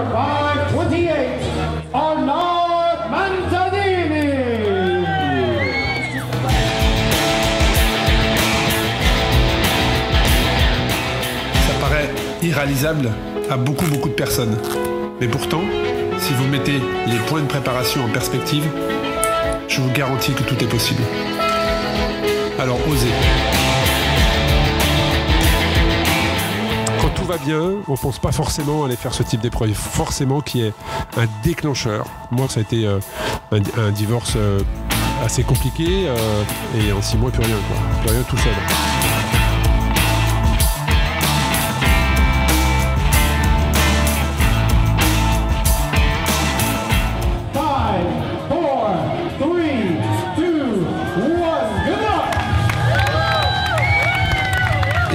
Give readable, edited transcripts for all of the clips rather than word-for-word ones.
528, Arnaud Manzanini. Ça paraît irréalisable à beaucoup de personnes. Mais pourtant, si vous mettez les points de préparation en perspective, je vous garantis que tout est possible. Alors osez. Quand tout va bien, on ne pense pas forcément à aller faire ce type d'épreuve. Il faut forcément qu'il y ait un déclencheur. Moi, ça a été un divorce assez compliqué et en 6 mois, plus rien, quoi. Plus rien tout seul.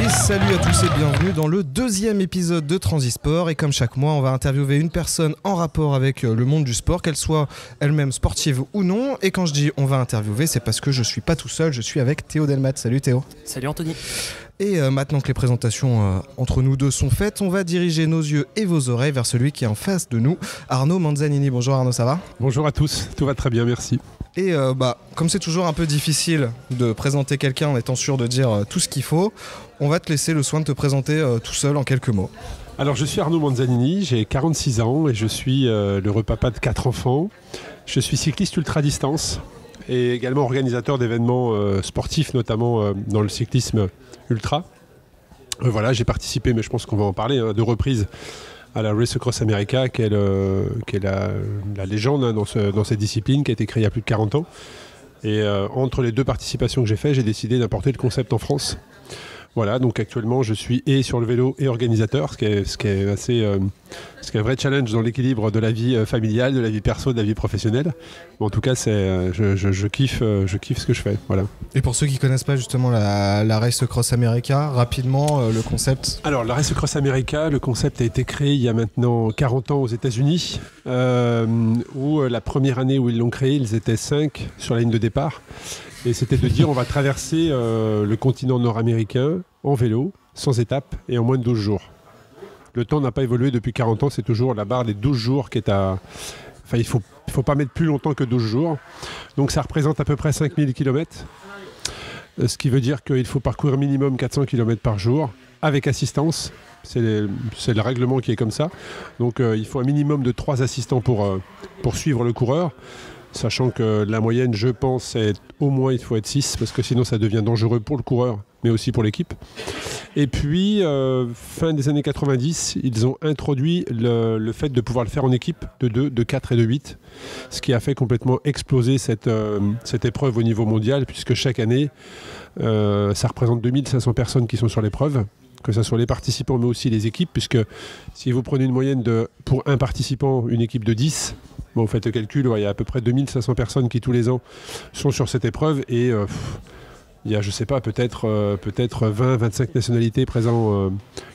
Salut à tous et bienvenue dans le 2e épisode de Transisport. Et comme chaque mois, on va interviewer une personne en rapport avec le monde du sport, qu'elle soit elle-même sportive ou non. Et quand je dis on va interviewer, c'est parce que je suis pas tout seul, je suis avec Théo Delmat. Salut Théo. Salut Anthony. Et maintenant que les présentations entre nous deux sont faites, on va diriger nos yeux et vos oreilles vers celui qui est en face de nous, Arnaud Manzanini. Bonjour Arnaud, ça va ? Bonjour à tous, tout va très bien, merci. Et comme c'est toujours un peu difficile de présenter quelqu'un en étant sûr de dire tout ce qu'il faut, on va te laisser le soin de te présenter tout seul en quelques mots. Alors je suis Arnaud Manzanini, j'ai 46 ans et je suis le papa de 4 enfants. Je suis cycliste ultra-distance et également organisateur d'événements sportifs, notamment dans le cyclisme ultra. Voilà, j'ai participé, mais je pense qu'on va en parler, 2 reprises à la Race Across America, qui est la légende dans cette discipline, qui a été créée il y a plus de 40 ans. Et entre les 2 participations que j'ai faites, j'ai décidé d'importer le concept en France. Voilà, donc actuellement je suis et sur le vélo et organisateur, ce qui est un vrai challenge dans l'équilibre de la vie familiale, de la vie perso, de la vie professionnelle. Mais en tout cas, je kiffe ce que je fais. Voilà. Et pour ceux qui ne connaissent pas justement la Race Across America, rapidement le concept. Alors la Race Across America, le concept a été créé il y a maintenant 40 ans aux États-Unis, où la première année où ils l'ont créé, ils étaient 5 sur la ligne de départ. Et c'était de dire on va traverser le continent nord-américain en vélo, sans étape et en moins de 12 jours. Le temps n'a pas évolué depuis 40 ans, c'est toujours la barre des 12 jours qui est à... Enfin, il faut pas mettre plus longtemps que 12 jours. Donc ça représente à peu près 5000 km. Ce qui veut dire qu'il faut parcourir minimum 400 km par jour, avec assistance. C'est le règlement qui est comme ça. Donc il faut un minimum de 3 assistants pour suivre le coureur. Sachant que la moyenne, je pense, c'est au moins il faut être 6, parce que sinon ça devient dangereux pour le coureur, mais aussi pour l'équipe. Et puis, fin des années 90, ils ont introduit le fait de pouvoir le faire en équipe de 2, de 4 et de 8, ce qui a fait complètement exploser cette épreuve au niveau mondial, puisque chaque année, ça représente 2500 personnes qui sont sur l'épreuve, que ce soit les participants, mais aussi les équipes, puisque si vous prenez une moyenne pour un participant, une équipe de 10, bon, vous faites le calcul, il y a à peu près 2500 personnes qui tous les ans sont sur cette épreuve et il y a, je sais pas, peut-être 20-25 nationalités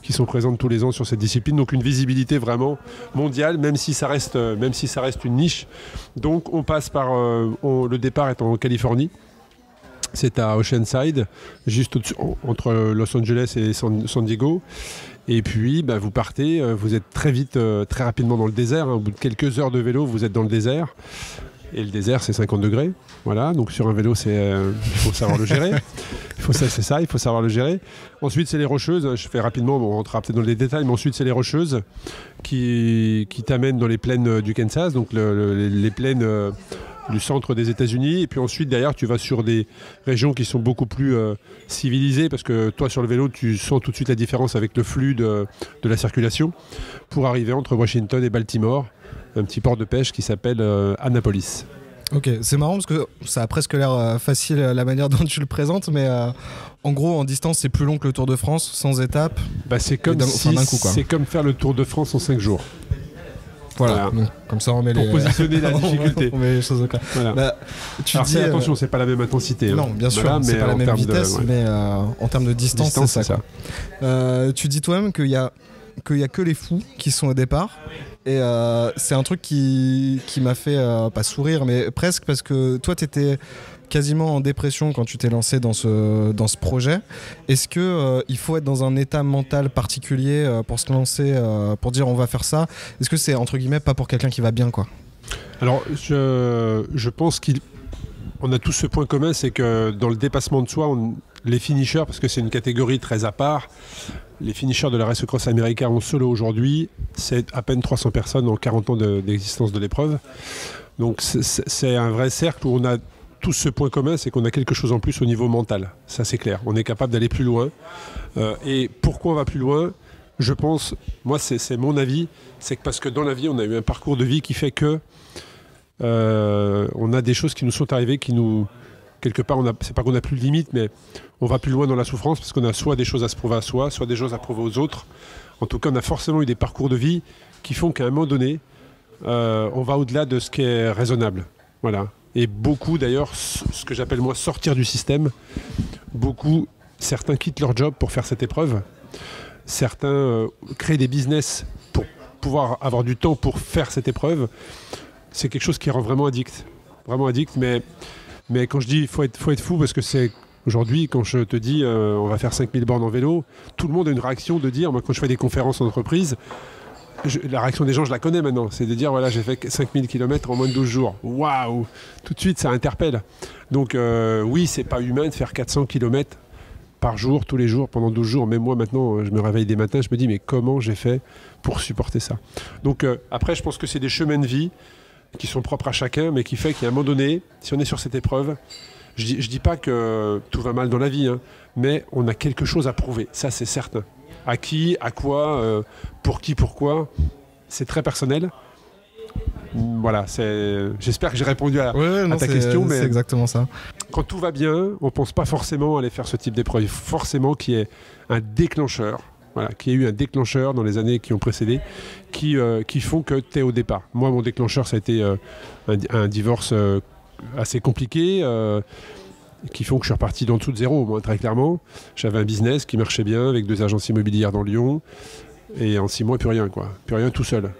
qui sont présentes tous les ans sur cette discipline. Donc une visibilité vraiment mondiale, même si ça reste une niche. Donc on passe par... le départ est en Californie. C'est à Oceanside, juste entre Los Angeles et San Diego. Et puis, vous partez, vous êtes très vite, très rapidement dans le désert. Au bout de quelques heures de vélo, vous êtes dans le désert. Et le désert, c'est 50 degrés. Voilà, donc sur un vélo, il faut savoir le gérer. Il faut savoir le gérer. Ensuite, c'est les Rocheuses. Je fais rapidement, on rentrera peut-être dans les détails, mais ensuite, c'est les Rocheuses qui t'amènent dans les plaines du Kansas, donc les plaines... du centre des États-Unis, et puis ensuite derrière tu vas sur des régions qui sont beaucoup plus civilisées, parce que toi sur le vélo tu sens tout de suite la différence avec le flux de la circulation, pour arriver entre Washington et Baltimore, un petit port de pêche qui s'appelle Annapolis. Ok, c'est marrant parce que ça a presque l'air facile la manière dont tu le présentes, mais en gros en distance c'est plus long que le Tour de France, sans étape. C'est comme, c'est comme faire le Tour de France en 5 jours. Voilà. Donc, comme ça on met pour positionner la difficulté. On met les choses au clair. Voilà. Attention, c'est pas la même intensité. Non, bien sûr, c'est pas la même vitesse, mais en termes de distance, c'est ça. Tu dis toi-même qu'il y a que les fous qui sont au départ. Et c'est un truc qui m'a fait pas sourire, mais presque, parce que toi t'étais quasiment en dépression quand tu t'es lancé dans ce projet. Est-ce que il faut être dans un état mental particulier pour se lancer, pour dire on va faire ça? Est-ce que c'est entre guillemets pas pour quelqu'un qui va bien, quoi? Alors, je pense qu'on a tous ce point commun, c'est que dans le dépassement de soi, les finishers, parce que c'est une catégorie très à part, les finishers de la Race Cross America en solo aujourd'hui, c'est à peine 300 personnes en 40 ans d'existence de l'épreuve. Donc c'est un vrai cercle où on a tous ce point commun, c'est qu'on a quelque chose en plus au niveau mental. Ça c'est clair, on est capable d'aller plus loin. Et pourquoi on va plus loin? Je pense, moi c'est mon avis, c'est que parce que dans la vie, on a eu un parcours de vie qui fait que on a des choses qui nous sont arrivées, qui nous... Quelque part, c'est pas qu'on n'a plus de limite, mais on va plus loin dans la souffrance parce qu'on a soit des choses à se prouver à soi, soit des choses à prouver aux autres. En tout cas, on a forcément eu des parcours de vie qui font qu'à un moment donné, on va au-delà de ce qui est raisonnable. Voilà. Et beaucoup, d'ailleurs, ce que j'appelle moi sortir du système, certains quittent leur job pour faire cette épreuve. Certains créent des business pour pouvoir avoir du temps pour faire cette épreuve. C'est quelque chose qui rend vraiment addict. Vraiment addict, mais quand je dis faut être fou, parce que c'est aujourd'hui, quand je te dis on va faire 5000 bornes en vélo, tout le monde a une réaction de dire, moi quand je fais des conférences en entreprise, la réaction des gens je la connais maintenant, c'est de dire voilà j'ai fait 5000 km en moins de 12 jours. Waouh! Tout de suite ça interpelle. Donc oui, c'est pas humain de faire 400 km par jour, tous les jours, pendant 12 jours. Même moi maintenant, je me réveille des matins, je me dis mais comment j'ai fait pour supporter ça? Donc après je pense que c'est des chemins de vie qui sont propres à chacun, mais qui fait qu'à un moment donné, si on est sur cette épreuve, je dis pas que tout va mal dans la vie, hein, mais on a quelque chose à prouver, ça c'est certain. À qui, à quoi, pour qui, pourquoi, c'est très personnel. Voilà, j'espère que j'ai répondu à ta question, mais c'est exactement ça. Quand tout va bien, on pense pas forcément aller faire ce type d'épreuve. Il faut forcément qu'il y ait un déclencheur. Voilà, qu'il y ait eu un déclencheur dans les années qui ont précédé qui font que tu es au départ. Moi, mon déclencheur, ça a été un divorce assez compliqué qui font que je suis reparti dans le dessous de zéro, moi, très clairement. J'avais un business qui marchait bien avec 2 agences immobilières dans Lyon et en 6 mois, plus rien, quoi. Plus rien tout seul.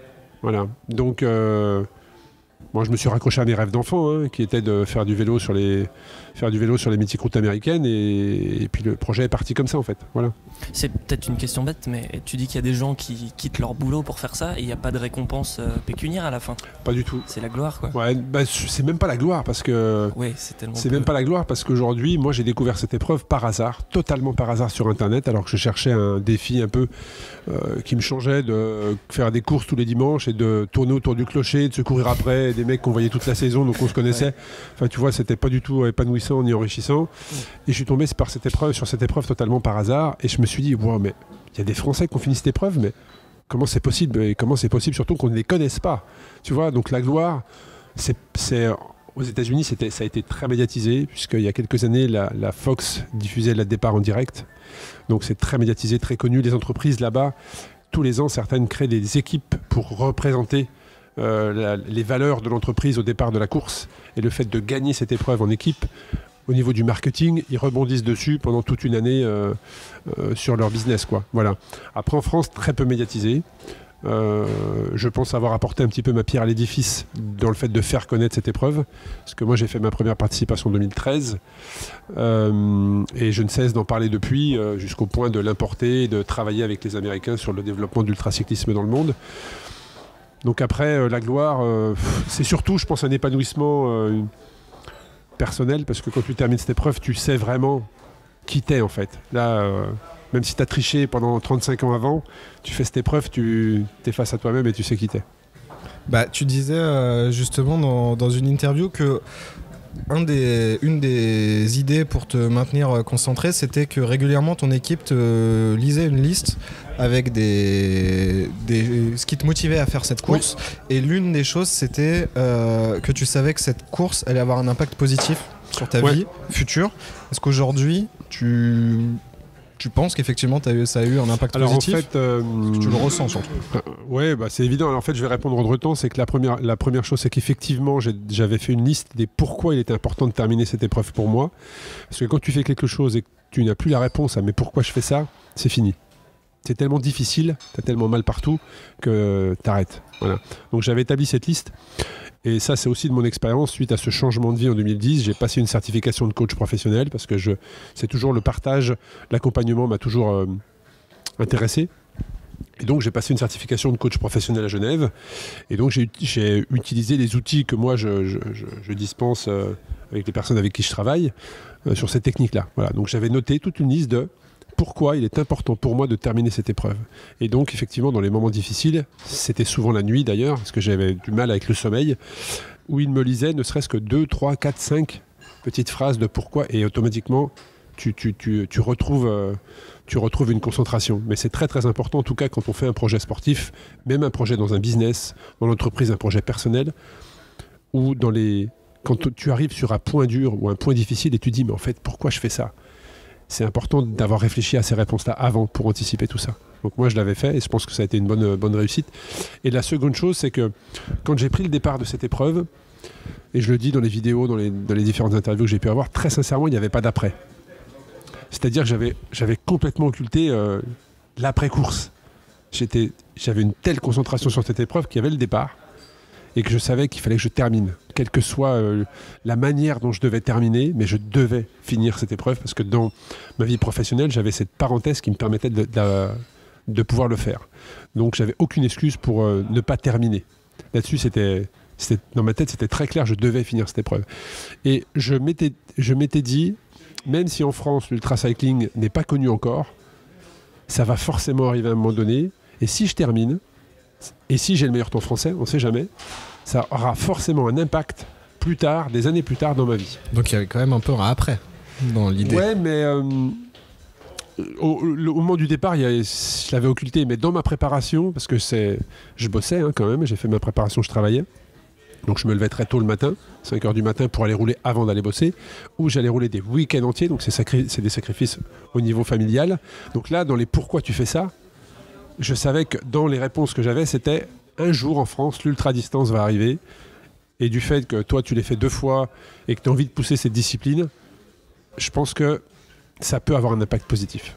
Voilà. Donc, moi, je me suis raccroché à mes rêves d'enfant, hein, qui étaient de faire du vélo sur les mythiques routes américaines, et puis le projet est parti comme ça, en fait. Voilà. C'est peut-être une question bête, mais tu dis qu'il y a des gens qui quittent leur boulot pour faire ça et il n'y a pas de récompense pécuniaire à la fin. Pas du tout. C'est la gloire, quoi. Ouais, bah, c'est même pas la gloire, parce que... Oui, c'est tellement C'est même pas la gloire, parce qu'aujourd'hui, moi, j'ai découvert cette épreuve par hasard, totalement par hasard sur Internet, alors que je cherchais un défi un peu qui me changeait de faire des courses tous les dimanches et de tourner autour du clocher, de se courir après des mecs qu'on voyait toute la saison, donc on se connaissait. Ouais. Enfin, tu vois, c'était pas du tout épanouissant ni enrichissant. Et je suis tombé sur cette épreuve totalement par hasard, et je me suis dit, wow, mais il y a des Français qui ont fini cette épreuve, mais comment c'est possible? Et comment c'est possible surtout qu'on ne les connaisse pas? Tu vois, donc la gloire, aux États-Unis, ça a été très médiatisé, puisqu'il y a quelques années, la Fox diffusait le départ en direct. Donc c'est très médiatisé, très connu. Les entreprises là-bas, tous les ans, certaines créent des équipes pour représenter les valeurs de l'entreprise au départ de la course. Et le fait de gagner cette épreuve en équipe, au niveau du marketing, ils rebondissent dessus pendant toute une année sur leur business, quoi. Voilà. Après, en France, très peu médiatisé. Je pense avoir apporté un petit peu ma pierre à l'édifice dans le fait de faire connaître cette épreuve, parce que moi j'ai fait ma première participation en 2013 et je ne cesse d'en parler depuis, jusqu'au point de l'importer et de travailler avec les Américains sur le développement de l'ultracyclisme dans le monde. Donc après, la gloire, c'est surtout, je pense, un épanouissement personnel, parce que quand tu termines cette épreuve, tu sais vraiment qui t'es, en fait. Là, même si tu as triché pendant 35 ans avant, tu fais cette épreuve, tu es face à toi-même et tu sais qui t'es. Bah, tu disais justement dans une interview que une des idées pour te maintenir concentré, c'était que régulièrement ton équipe te lisait une liste avec ce qui te motivait à faire cette course. Oui. Et l'une des choses, c'était que tu savais que cette course allait avoir un impact positif sur ta vie future. Est-ce qu'aujourd'hui, tu penses qu'effectivement ça a eu un impact positif? En fait, tu le ressens surtout. Oui, bah, c'est évident. Alors, en fait, je vais répondre en temps. C'est que la première chose, c'est qu'effectivement, j'avais fait une liste des pourquoi il était important de terminer cette épreuve pour moi. Parce que quand tu fais quelque chose et que tu n'as plus la réponse à mais pourquoi je fais ça, c'est fini. C'est tellement difficile, t'as tellement mal partout que t'arrêtes. Voilà. Donc j'avais établi cette liste. Et ça, c'est aussi de mon expérience. Suite à ce changement de vie en 2010, j'ai passé une certification de coach professionnel parce que c'est toujours le partage, l'accompagnement m'a toujours intéressé. Et donc, j'ai passé une certification de coach professionnel à Genève. Et donc, j'ai utilisé les outils que moi, je dispense avec les personnes avec qui je travaille sur ces techniques-là. Voilà. Donc, j'avais noté toute une liste de pourquoi il est important pour moi de terminer cette épreuve. Et donc, effectivement, dans les moments difficiles, c'était souvent la nuit d'ailleurs, parce que j'avais du mal avec le sommeil, où il me lisait ne serait-ce que 2, 3, 4, 5 petites phrases de pourquoi, et automatiquement, tu retrouves une concentration. Mais c'est très très important, en tout cas, quand on fait un projet sportif, même un projet dans un business, dans l'entreprise, un projet personnel, ou quand tu arrives sur un point dur ou un point difficile et tu dis, mais en fait, pourquoi je fais ça ? C'est important d'avoir réfléchi à ces réponses-là avant pour anticiper tout ça. Donc moi, je l'avais fait et je pense que ça a été une bonne réussite. Et la seconde chose, c'est que quand j'ai pris le départ de cette épreuve, et je le dis dans les vidéos, dans les différentes interviews que j'ai pu avoir, très sincèrement, il n'y avait pas d'après. C'est-à-dire que j'avais complètement occulté l'après-course. J'avais une telle concentration sur cette épreuve qu'il y avait le départ et que je savais qu'il fallait que je termine, quelle que soit la manière dont je devais terminer, mais je devais finir cette épreuve parce que dans ma vie professionnelle, j'avais cette parenthèse qui me permettait de pouvoir le faire. Donc j'avais aucune excuse pour ne pas terminer. Là-dessus, dans ma tête, c'était très clair, je devais finir cette épreuve. Et je m'étais dit, même si en France, l'ultracycling n'est pas connu encore, ça va forcément arriver à un moment donné, et si je termine, et si j'ai le meilleur temps français, on ne sait jamais, ça aura forcément un impact plus tard, des années plus tard dans ma vie. Donc il y avait quand même un peu un après dans l'idée. Ouais, mais au moment du départ, je l'avais occulté, mais dans ma préparation, parce que je bossais quand même, j'ai fait ma préparation, je travaillais. Donc je me levais très tôt le matin, 5h du matin pour aller rouler avant d'aller bosser, ou j'allais rouler des week-ends entiers, donc c'est des sacrifices au niveau familial. Donc là, dans les pourquoi tu fais ça, je savais que dans les réponses que j'avais, c'était un jour en France, l'ultra-distance va arriver. Et du fait que toi, tu l'as fait 2 fois et que tu as envie de pousser cette discipline, je pense que ça peut avoir un impact positif.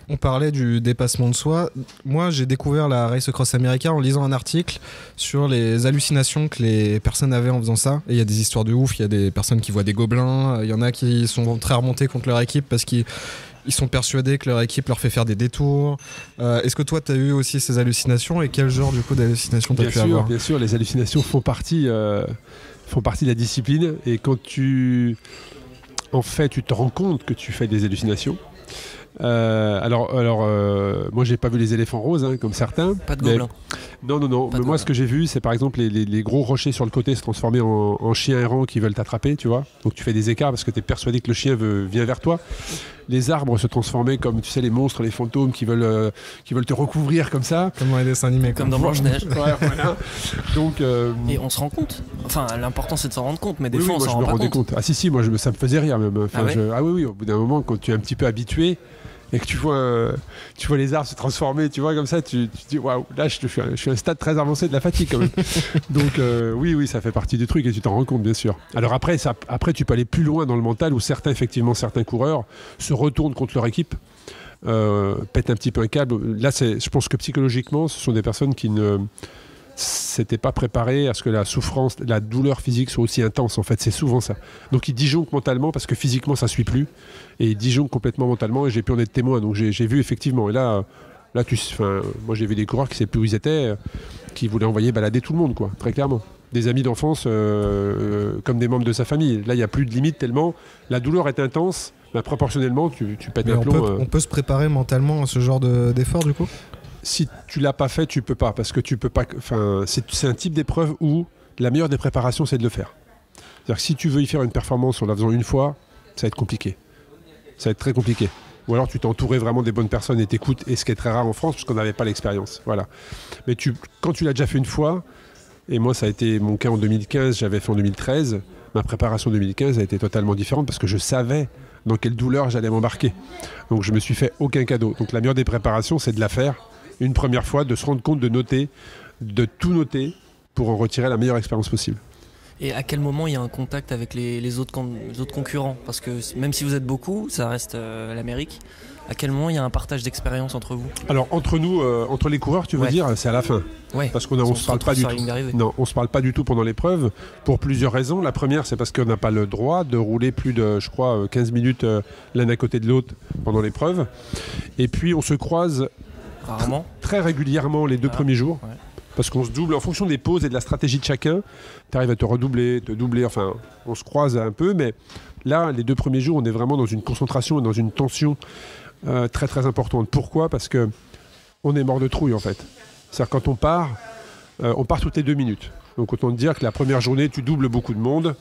On parlait du dépassement de soi. Moi, j'ai découvert la Race Across America en lisant un article sur les hallucinations que les personnes avaient en faisant ça. Et il y a des histoires de ouf. Il y a des personnes qui voient des gobelins. Il y en a qui sont très remontés contre leur équipe parce qu'ils sont persuadés que leur équipe leur fait faire des détours. Est-ce que toi, tu as eu aussi ces hallucinations et quel genre du coup d'hallucinations tu as pu avoir ? Bien sûr, les hallucinations font partie de la discipline. Et quand tu te rends compte que tu fais des hallucinations. Moi j'ai pas vu les éléphants roses comme certains. Pas de gobelins. Non. Mais moi ce que j'ai vu c'est par exemple les gros rochers sur le côté se transformer en chiens errants qui veulent t'attraper, tu vois. Donc tu fais des écarts parce que tu es persuadé que le chien vient vers toi. Les arbres se transformer comme tu sais les monstres, les fantômes qui veulent te recouvrir comme ça. Comme dans les dessins animés. Comme dans Blanche-Neige. Ouais, voilà. Donc, et on se rend compte. Enfin l'important c'est de s'en rendre compte, mais des fois on moi, s'en je rend me pas rendais compte. Ah si, moi ça me faisait rire même. Enfin, oui, au bout d'un moment quand tu es un petit peu habitué et que tu vois les arbres se transformer, tu vois, comme ça, tu te dis, waouh, là, je suis à un stade très avancé de la fatigue, quand même. Donc, oui, ça fait partie du truc et tu t'en rends compte, bien sûr. Alors après, tu peux aller plus loin dans le mental où certains coureurs se retournent contre leur équipe, pètent un petit peu un câble. Là, je pense que psychologiquement, ce sont des personnes qui ne s'étaient pas préparées à ce que la souffrance, la douleur physique soit aussi intense. En fait, c'est souvent ça. Donc, ils disjonctent mentalement parce que physiquement, ça ne suit plus. Et ils disjonctent complètement mentalement. Et j'ai pu en être témoin. Donc, j'ai vu effectivement. Et là, moi, j'ai vu des coureurs qui ne savaient plus où ils étaient, qui voulaient envoyer balader tout le monde, quoi, très clairement. Des amis d'enfance comme des membres de sa famille. Là, il n'y a plus de limite tellement la douleur est intense. Bah, proportionnellement, tu pètes un plomb. On peut se préparer mentalement à ce genre d'effort, du coup ? Si tu l'as pas fait, tu peux pas, parce que tu peux pas. Enfin, c'est un type d'épreuve où la meilleure des préparations, c'est de le faire. C'est-à-dire que si tu veux y faire une performance en la faisant une fois, ça va être compliqué. Ça va être très compliqué. Ou alors tu t'es entouré vraiment des bonnes personnes et t'écoutes, et ce qui est très rare en France, parce qu'on n'avait pas l'expérience. Voilà. Mais quand tu l'as déjà fait une fois, et moi ça a été mon cas en 2015, j'avais fait en 2013, ma préparation 2015 a été totalement différente parce que je savais dans quelle douleur j'allais m'embarquer. Donc je me suis fait aucun cadeau. Donc la meilleure des préparations, c'est de la faire une première fois, de se rendre compte, de noter, de tout noter pour en retirer la meilleure expérience possible. Et à quel moment il y a un contact avec les autres concurrents? Parce que même si vous êtes beaucoup, ça reste l'Amérique. À quel moment il y a un partage d'expérience entre vous? Alors entre nous, entre les coureurs, tu veux dire, c'est à la fin. Ouais. Parce qu'on se parle pas du tout. Non, on se parle pas du tout pendant l'épreuve pour plusieurs raisons. La première, c'est parce qu'on n'a pas le droit de rouler plus de, je crois, 15 minutes l'un à côté de l'autre pendant l'épreuve. Et puis on se croise rarement, très régulièrement les 2 premiers jours. Ouais. Parce qu'on se double en fonction des pauses et de la stratégie de chacun. Tu arrives à te redoubler, te doubler, enfin on se croise un peu, mais là, les 2 premiers jours, on est vraiment dans une concentration et dans une tension très très importante. Pourquoi? Parce que on est mort de trouille en fait. C'est-à-dire quand on part toutes les 2 minutes. Donc autant te dire que la première journée, tu doubles beaucoup de monde,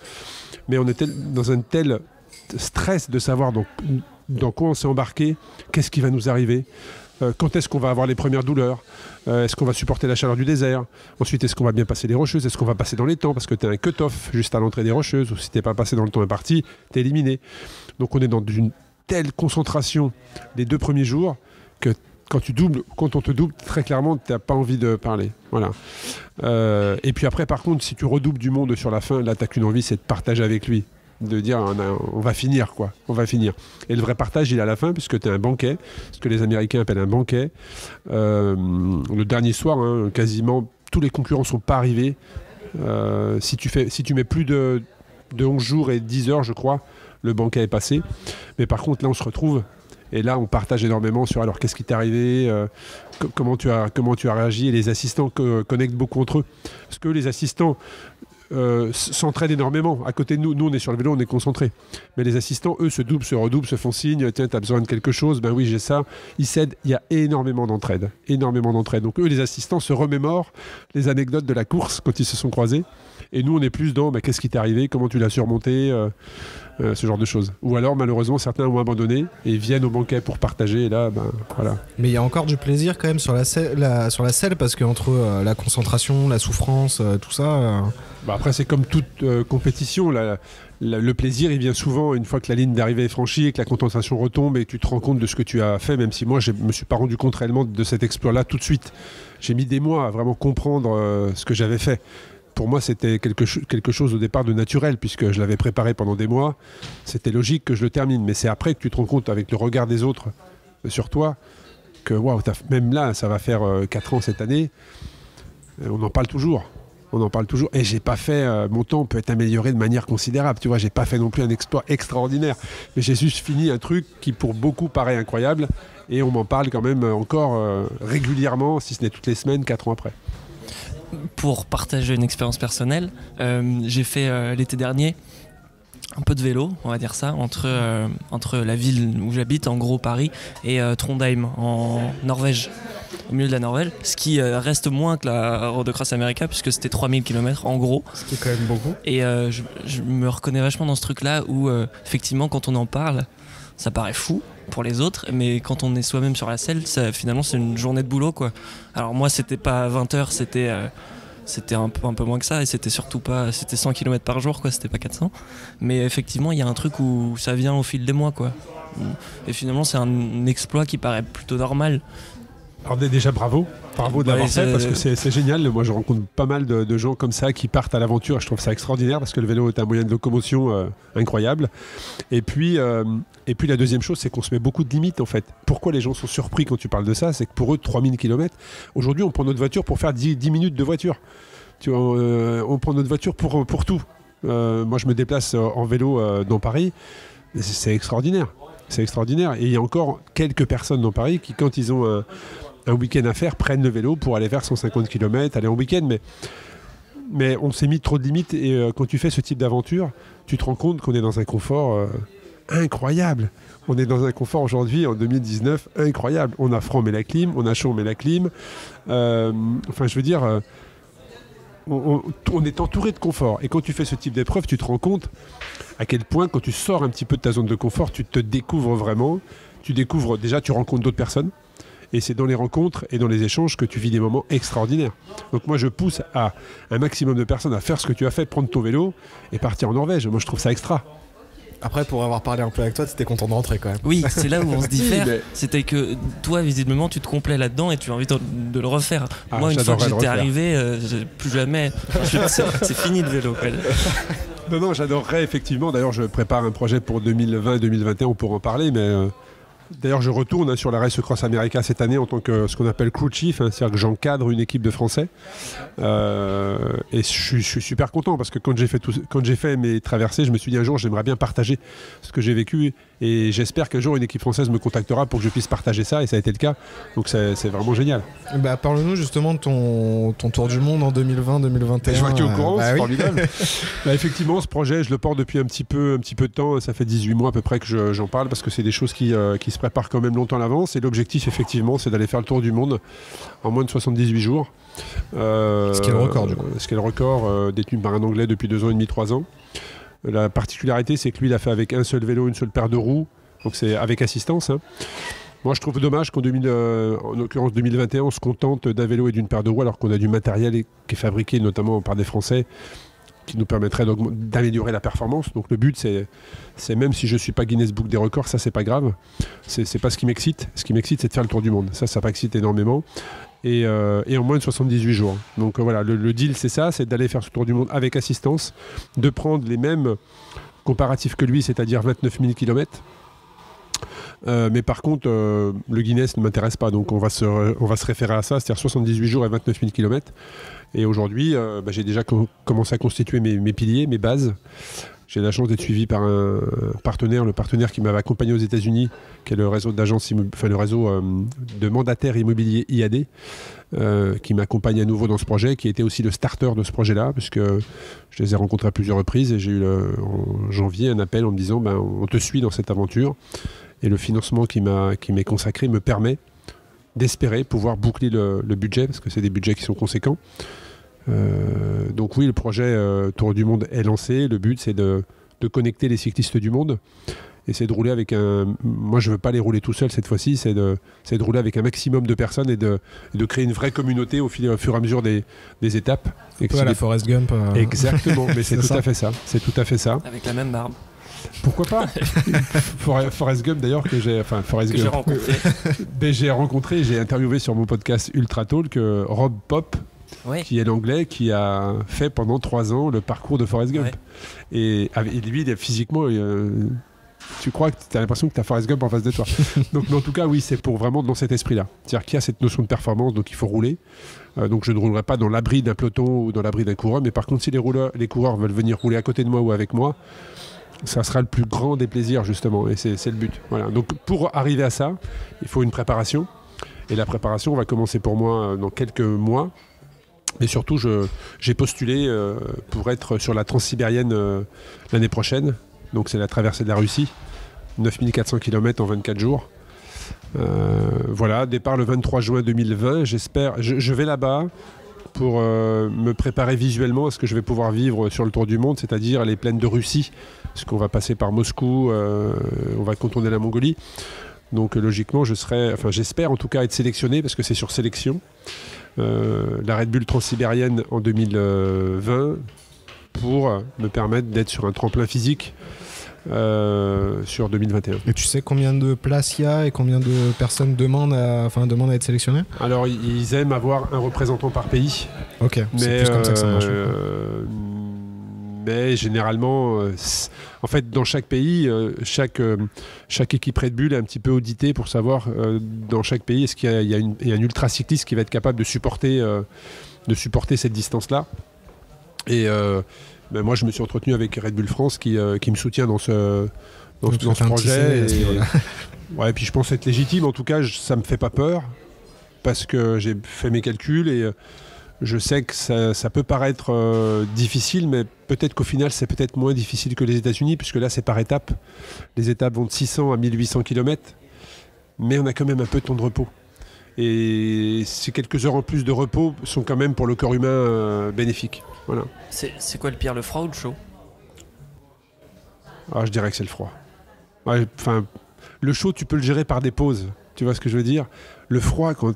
mais on était dans un tel stress de savoir dans quoi on s'est embarqué, qu'est-ce qui va nous arriver, quand est-ce qu'on va avoir les premières douleurs, est-ce qu'on va supporter la chaleur du désert, ensuite est-ce qu'on va bien passer les rocheuses, est-ce qu'on va passer dans les temps, parce que tu as un cut-off juste à l'entrée des rocheuses, ou si tu n'es pas passé dans le temps imparti, tu es éliminé. Donc on est dans une telle concentration les 2 premiers jours que quand on te double, très clairement, tu n'as pas envie de parler. Voilà. Et puis après, par contre, si tu redoubles du monde sur la fin, là, tu n'as qu'une envie, c'est de partager avec lui. De dire, on va finir, quoi. On va finir. Et le vrai partage, il est à la fin, puisque tu as un banquet, ce que les Américains appellent un banquet. Le dernier soir, quasiment tous les concurrents ne sont pas arrivés. Si tu mets plus de 11 jours et 10 heures, je crois, le banquet est passé. Mais par contre, là, on se retrouve. Et là, on partage énormément sur alors qu'est-ce qui t'est arrivé, comment tu as réagi. Et les assistants connectent beaucoup entre eux. Parce que les assistants s'entraident énormément. À côté de nous, on est sur le vélo, on est concentrés. Mais les assistants, eux, se doublent, se redoublent, se font signe. Tiens, t'as besoin de quelque chose? Ben oui, j'ai ça. Ils s'aident. Il y a énormément d'entraide. Énormément d'entraide. Donc eux, les assistants, se remémorent les anecdotes de la course quand ils se sont croisés. Et nous, on est plus dans qu'est-ce qui t'est arrivé, comment tu l'as surmonté, ce genre de choses. Ou alors, malheureusement, certains ont abandonné et viennent au banquet pour partager. Et là, voilà. Mais il y a encore du plaisir quand même sur la selle parce qu'entre la concentration, la souffrance, tout ça... Après, c'est comme toute compétition. Le plaisir, il vient souvent une fois que la ligne d'arrivée est franchie et que la concentration retombe et que tu te rends compte de ce que tu as fait, même si moi, je ne me suis pas rendu compte réellement de cet exploit-là tout de suite. J'ai mis des mois à vraiment comprendre ce que j'avais fait. Pour moi, c'était quelque chose au départ de naturel, puisque je l'avais préparé pendant des mois. C'était logique que je le termine. Mais c'est après que tu te rends compte, avec le regard des autres sur toi, que waouh, même là, ça va faire 4 ans cette année. On en parle toujours. Et j'ai pas fait, mon temps peut être amélioré de manière considérable. Tu vois, j'ai pas fait non plus un exploit extraordinaire. Mais j'ai juste fini un truc qui pour beaucoup paraît incroyable. Et on m'en parle quand même encore régulièrement, si ce n'est toutes les semaines, 4 ans après. Pour partager une expérience personnelle, j'ai fait l'été dernier un peu de vélo, on va dire ça, entre la ville où j'habite, en gros Paris, et Trondheim, en Norvège, au milieu de la Norvège, ce qui reste moins que la Road Across America, puisque c'était 3000 km en gros. Ce qui est quand même beaucoup. Et je me reconnais vachement dans ce truc-là où, effectivement, quand on en parle, ça paraît fou pour les autres, mais quand on est soi-même sur la selle, finalement c'est une journée de boulot, quoi. Alors moi c'était pas 20 heures, c'était un peu moins que ça, et c'était surtout pas, c'était 100 km par jour, quoi, c'était pas 400. Mais effectivement il y a un truc où ça vient au fil des mois, quoi. Et finalement c'est un exploit qui paraît plutôt normal. Alors déjà bravo de l'avoir fait, parce que c'est génial. Moi je rencontre pas mal de gens comme ça qui partent à l'aventure. Je trouve ça extraordinaire parce que le vélo est un moyen de locomotion incroyable. Et puis la deuxième chose, c'est qu'on se met beaucoup de limites en fait. Pourquoi les gens sont surpris quand tu parles de ça? C'est que pour eux 3000 km, aujourd'hui on prend notre voiture pour faire 10 minutes de voiture. Tu vois, on prend notre voiture pour tout. Moi je me déplace en vélo dans Paris, c'est extraordinaire. C'est extraordinaire. Et il y a encore quelques personnes dans Paris qui, quand ils ont un week-end à faire, prennent le vélo pour aller faire 150 km, aller en week-end. Mais on s'est mis trop de limites. Et quand tu fais ce type d'aventure, tu te rends compte qu'on est dans un confort incroyable. On est dans un confort aujourd'hui, en 2019, incroyable. On a froid, mais la clim. On a chaud, mais la clim. Enfin, je veux dire... On est entouré de confort. Et quand tu fais ce type d'épreuve, tu te rends compte à quel point, quand tu sors un petit peu de ta zone de confort, tu te découvres vraiment. Tu découvres, déjà, tu rencontres d'autres personnes. Et c'est dans les rencontres et dans les échanges que tu vis des moments extraordinaires. Donc moi, je pousse à un maximum de personnes à faire ce que tu as fait, prendre ton vélo et partir en Norvège. Moi, je trouve ça extra. Après, pour avoir parlé un peu avec toi, t'étais content de rentrer quand même. Oui, c'est là où on se diffère. mais- C'était que toi, visiblement, tu te complais là-dedans et tu as envie de le refaire. Ah, Moi, une fois que j'adorerais le j'étais refaire. arrivé, plus jamais. C'est fini le vélo. Quoi. Non, j'adorerais effectivement. D'ailleurs, je prépare un projet pour 2020-2021, on pourra en parler, mais d'ailleurs, je retourne sur la Race Cross America cette année en tant que ce qu'on appelle crew chief, c'est-à-dire que j'encadre une équipe de Français. Et je suis super content parce que quand j'ai fait mes traversées, je me suis dit un jour, j'aimerais bien partager ce que j'ai vécu et j'espère qu'un jour une équipe française me contactera pour que je puisse partager ça et ça a été le cas. Donc c'est vraiment génial. Bah, parle-nous justement de ton tour du monde en 2020-2021. Je vois que tu es au courant, bah c'est oui. formidable. Bah, effectivement, ce projet, je le porte depuis un petit peu de temps. Ça fait 18 mois à peu près que j'en parle parce que c'est des choses qui se préparent quand même longtemps à l'avance. Et l'objectif, effectivement, c'est d'aller faire le tour du monde en moins de 78 jours. Ce qui est le record, du coup. Ce qui est le record détenu par un Anglais depuis 2 ans et demi, 3 ans. La particularité, c'est que lui, il a fait avec un seul vélo, une seule paire de roues. Donc c'est avec assistance. Moi, je trouve dommage qu'en en l'occurrence 2021, on se contente d'un vélo et d'une paire de roues alors qu'on a du matériel qui est fabriqué notamment par des Français qui nous permettrait d'améliorer la performance. Donc le but, c'est même si je ne suis pas Guinness Book des records, ça c'est pas grave. C'est pas ce qui m'excite. Ce qui m'excite, c'est de faire le tour du monde. Ça m'excite énormément. Et en moins de 78 jours. Donc voilà, le deal c'est ça, c'est d'aller faire ce tour du monde avec assistance, de prendre les mêmes comparatifs que lui, c'est-à-dire 29 000 km. Mais par contre, le Guinness ne m'intéresse pas, donc on va se référer à ça, c'est-à-dire 78 jours et 29 000 km. Et aujourd'hui, j'ai déjà commencé à constituer mes piliers, mes bases. J'ai la chance d'être suivi par un partenaire, le partenaire qui m'avait accompagné aux États-Unis, qui est le réseau d'agences, le réseau de mandataires immobiliers IAD, qui m'accompagne à nouveau dans ce projet, qui était aussi le starter de ce projet-là, puisque je les ai rencontrés à plusieurs reprises et j'ai eu en janvier un appel en me disant on te suit dans cette aventure. Et le financement qui m'est consacré me permet d'espérer pouvoir boucler le budget, parce que c'est des budgets qui sont conséquents. Donc oui, le projet Tour du Monde est lancé. Le but, c'est de connecter les cyclistes du monde. Et c'est de rouler avec Moi, je ne veux pas les rouler tout seul cette fois-ci. C'est de rouler avec un maximum de personnes et de créer une vraie communauté au fur et à mesure des étapes. Un peu à la Forrest Gump. Exactement, mais c'est tout ça. à fait ça. C'est tout à fait ça. Avec la même barbe Pourquoi pas Forrest Gump d'ailleurs que j'ai rencontré. J'ai rencontré, j'ai interviewé sur mon podcast Ultra Talk Rob Pop, Ouais. qui est l'anglais qui a fait pendant 3 ans le parcours de Forrest Gump. Ouais. Et lui, physiquement, tu crois que tu as l'impression que tu as Forrest Gump en face de toi. Donc, mais en tout cas, oui, c'est pour vraiment dans cet esprit-là. C'est-à-dire qu'il y a cette notion de performance, donc il faut rouler. Donc je ne roulerai pas dans l'abri d'un peloton ou dans l'abri d'un coureur, mais par contre, si les coureurs veulent venir rouler à côté de moi ou avec moi, ça sera le plus grand des plaisirs, justement, et c'est le but. Voilà. Donc pour arriver à ça, il faut une préparation. Et la préparation va commencer pour moi dans quelques mois. Mais surtout, j'ai postulé pour être sur la Transsibérienne l'année prochaine. Donc c'est la traversée de la Russie, 9400 km en 24 jours. Voilà, départ le 23 juin 2020. J'espère, je vais là-bas pour me préparer visuellement à ce que je vais pouvoir vivre sur le tour du monde, c'est-à-dire les plaines de Russie, parce qu'on va passer par Moscou, on va contourner la Mongolie. Donc logiquement, j'espère en tout cas être sélectionné, parce que c'est sur sélection. La Red Bull Transsibérienne en 2020 pour me permettre d'être sur un tremplin physique sur 2021. Et tu sais combien de places il y a et combien de personnes demandent à être sélectionnées? Alors ils aiment avoir un représentant par pays. Ok, c'est plus comme ça que ça marche. Mais généralement, en fait, dans chaque pays, chaque équipe Red Bull est un petit peu auditée pour savoir dans chaque pays est-ce qu'il y a un ultra cycliste qui va être capable de supporter cette distance-là. Et moi, je me suis entretenu avec Red Bull France qui me soutient dans ce projet. Et puis je pense être légitime. En tout cas, ça me fait pas peur parce que j'ai fait mes calculs et je sais que ça peut paraître difficile, mais peut-être qu'au final, c'est peut-être moins difficile que les États-Unis, puisque là, c'est par étapes. Les étapes vont de 600 à 1800 km, mais on a quand même un peu de temps de repos. Et ces quelques heures en plus de repos sont quand même pour le corps humain bénéfiques. Voilà. C'est quoi le pire, le froid ou le chaud? Je dirais que c'est le froid. Le chaud, tu peux le gérer par des pauses. Tu vois ce que je veux dire? Le froid, quand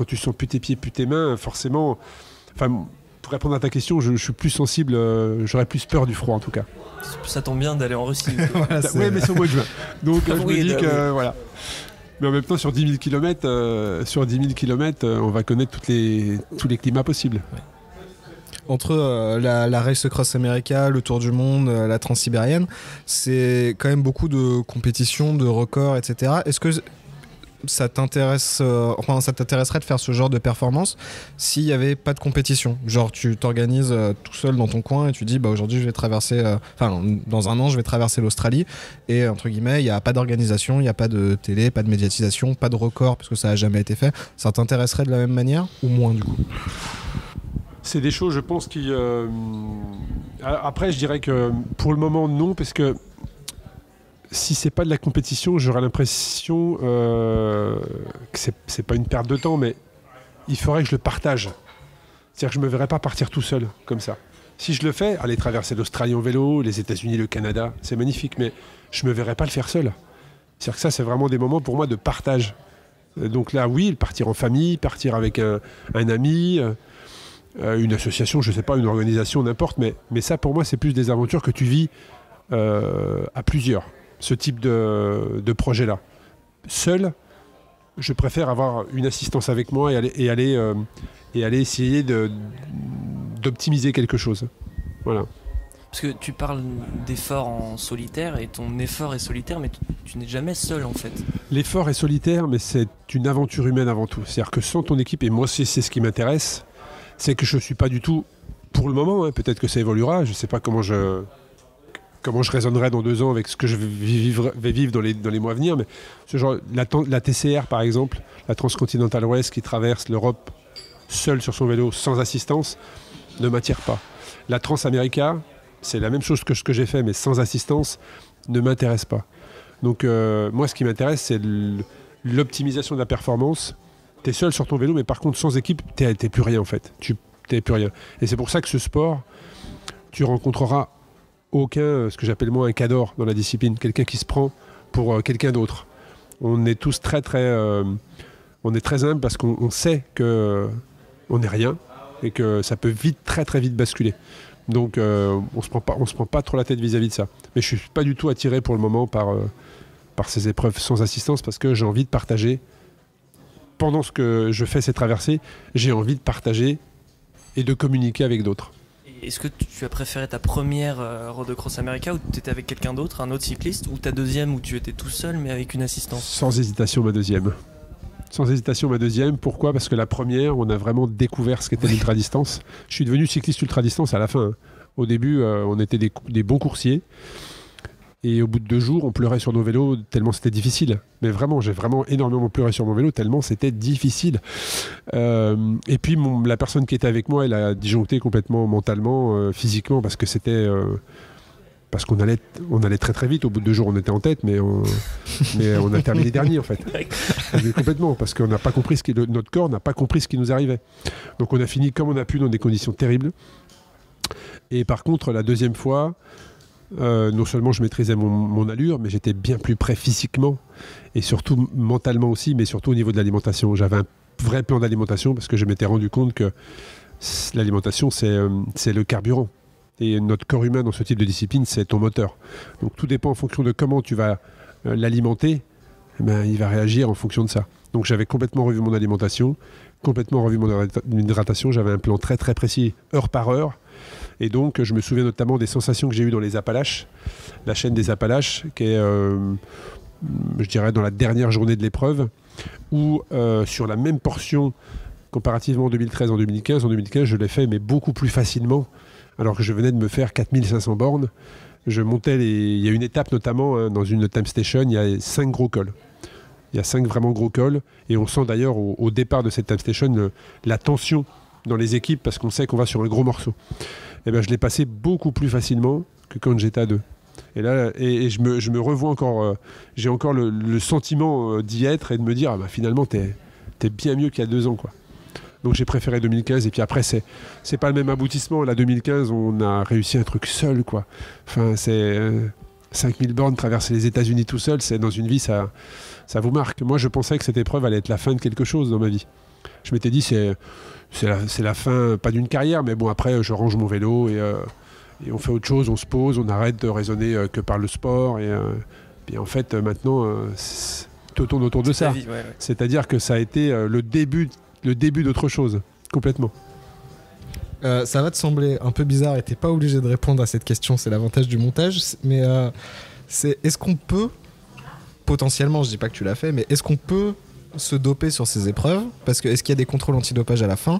tu sens plus tes pieds, plus tes mains, forcément... pour répondre à ta question, je suis plus sensible, j'aurais plus peur du froid en tout cas. Ça tombe bien d'aller en Russie. Voilà, Oui, mais c'est au mois de juin. Donc je Oui, me dis que oui. voilà. Mais en même temps, sur 10 000 km, on va connaître tous les climats possibles. Entre la Race Across America, le Tour du Monde, la Transsibérienne, c'est quand même beaucoup de compétitions, de records, etc. Est-ce que ça t'intéresse, ça t'intéresserait de faire ce genre de performance s'il n'y avait pas de compétition? Genre tu t'organises tout seul dans ton coin et tu dis aujourd'hui je vais traverser, dans un an je vais traverser l'Australie et entre guillemets il n'y a pas d'organisation, il n'y a pas de télé, pas de médiatisation, pas de record parce que ça n'a jamais été fait. Ça t'intéresserait de la même manière ou moins du coup? C'est des choses, je pense, qui... Après, je dirais que pour le moment, non, parce que si c'est pas de la compétition, j'aurais l'impression que c'est pas une perte de temps, mais il faudrait que je le partage. C'est-à-dire que je me verrais pas partir tout seul, comme ça. Si je le fais, aller traverser l'Australie en vélo, les États-Unis, le Canada, c'est magnifique, mais je me verrais pas le faire seul. C'est-à-dire que ça, c'est vraiment des moments pour moi de partage. Donc là, oui, partir en famille, partir avec un ami... une association, je sais pas, une organisation, n'importe, mais ça pour moi c'est plus des aventures que tu vis à plusieurs, ce type de projet-là. Seul, je préfère avoir une assistance avec moi et aller essayer d'optimiser quelque chose. Voilà. Parce que tu parles d'effort en solitaire et ton effort est solitaire, mais tu n'es jamais seul en fait. L'effort est solitaire, mais c'est une aventure humaine avant tout. C'est-à-dire que sans ton équipe, et moi c'est ce qui m'intéresse, c'est que je ne suis pas du tout, pour le moment, hein, peut-être que ça évoluera, je ne sais pas comment je raisonnerai dans 2 ans avec ce que je vais vivre dans les mois à venir, mais ce genre, la TCR par exemple, la Transcontinental Race qui traverse l'Europe seule sur son vélo, sans assistance, ne m'attire pas. La Transamerica, c'est la même chose que ce que j'ai fait, mais sans assistance, ne m'intéresse pas. Donc moi ce qui m'intéresse, c'est l'optimisation de la performance. T'es seul sur ton vélo, mais par contre sans équipe, t'es plus rien en fait. T'es plus rien. Et c'est pour ça que ce sport, tu rencontreras aucun, ce que j'appelle moi un cador dans la discipline, quelqu'un qui se prend pour quelqu'un d'autre. On est tous très humbles parce qu'on sait que on n'est rien et que ça peut vite, très très vite basculer. Donc on se prend pas trop la tête vis-à-vis de ça. Mais je suis pas du tout attiré pour le moment par ces épreuves sans assistance parce que j'ai envie de partager. Pendant ce que je fais ces traversées, j'ai envie de partager et de communiquer avec d'autres. Est-ce que tu as préféré ta première Road Across America où tu étais avec quelqu'un d'autre, un autre cycliste, ou ta deuxième où tu étais tout seul mais avec une assistance? Sans hésitation ma deuxième. Sans hésitation ma deuxième. Pourquoi? Parce que la première, on a vraiment découvert ce qu'était l'ultra-distance. Je suis devenu cycliste ultra-distance à la fin. Hein. Au début, on était des bons coursiers. Et au bout de 2 jours, on pleurait sur nos vélos tellement c'était difficile. Mais vraiment, j'ai vraiment énormément pleuré sur mon vélo tellement c'était difficile. Et puis la personne qui était avec moi, elle a disjoncté complètement mentalement, physiquement, parce que c'était... parce qu'on allait très très vite. Au bout de 2 jours, on était en tête, mais on a terminé dernier en fait. Mais complètement, parce qu'on n'a pas compris notre corps n'a pas compris ce qui nous arrivait. Donc on a fini comme on a pu dans des conditions terribles. Et par contre, la deuxième fois... non seulement je maîtrisais mon allure, mais j'étais bien plus prêt physiquement et surtout mentalement aussi, mais surtout au niveau de l'alimentation. J'avais un vrai plan d'alimentation parce que je m'étais rendu compte que l'alimentation, c'est le carburant. Et notre corps humain dans ce type de discipline, c'est ton moteur. Donc tout dépend en fonction de comment tu vas l'alimenter, il va réagir en fonction de ça. Donc j'avais complètement revu mon alimentation, complètement revu mon hydratation, j'avais un plan très très précis, heure par heure. Et donc, je me souviens notamment des sensations que j'ai eues dans les Appalaches, la chaîne des Appalaches, qui est, je dirais, dans la dernière journée de l'épreuve, où sur la même portion, comparativement en 2013 en 2015, je l'ai fait, mais beaucoup plus facilement, alors que je venais de me faire 4500 bornes. Je montais il y a une étape notamment, hein, dans une time station, il y a 5 gros cols. Il y a 5 vraiment gros cols, et on sent d'ailleurs au départ de cette time station la tension dans les équipes, parce qu'on sait qu'on va sur un gros morceau. Et ben, je l'ai passé beaucoup plus facilement que quand j'étais à 2. Et là, je me revois encore, j'ai encore le sentiment d'y être et de me dire, ah bah, finalement, t'es bien mieux qu'il y a 2 ans, quoi. Donc j'ai préféré 2015, et puis après, c'est pas le même aboutissement. La 2015, on a réussi un truc seul, quoi. Enfin, c'est 5000 bornes, traverser les États-Unis tout seul, c'est dans une vie, ça vous marque. Moi, je pensais que cette épreuve allait être la fin de quelque chose dans ma vie. je m'étais dit c'est la fin, pas d'une carrière, mais bon, après, je range mon vélo et on fait autre chose, on se pose, on arrête de raisonner que par le sport. Et en fait, maintenant, tout tourne autour de ça. Vie, ouais. C'est-à-dire que ça a été le début d'autre chose, complètement. Ça va te sembler un peu bizarre et t'es pas obligé de répondre à cette question, c'est l'avantage du montage, mais est-ce qu'on peut, potentiellement, je dis pas que tu l'as fait, mais est-ce qu'on peut se doper sur ces épreuves? Parce que est-ce qu'il y a des contrôles antidopage à la fin?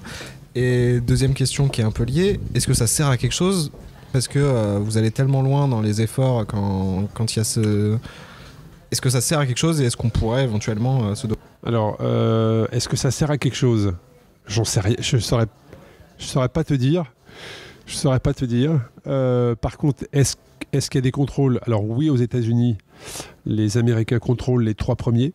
Et deuxième question qui est un peu liée, est-ce que ça sert à quelque chose? Parce que vous allez tellement loin dans les efforts quand il y a ce... Est-ce que ça sert à quelque chose et est-ce qu'on pourrait éventuellement se doper? Alors, est-ce que ça sert à quelque chose? J'en sais rien, je saurais pas te dire. Par contre, est-ce qu'il y a des contrôles? Alors oui, aux États-Unis, les Américains contrôlent les 3 premiers.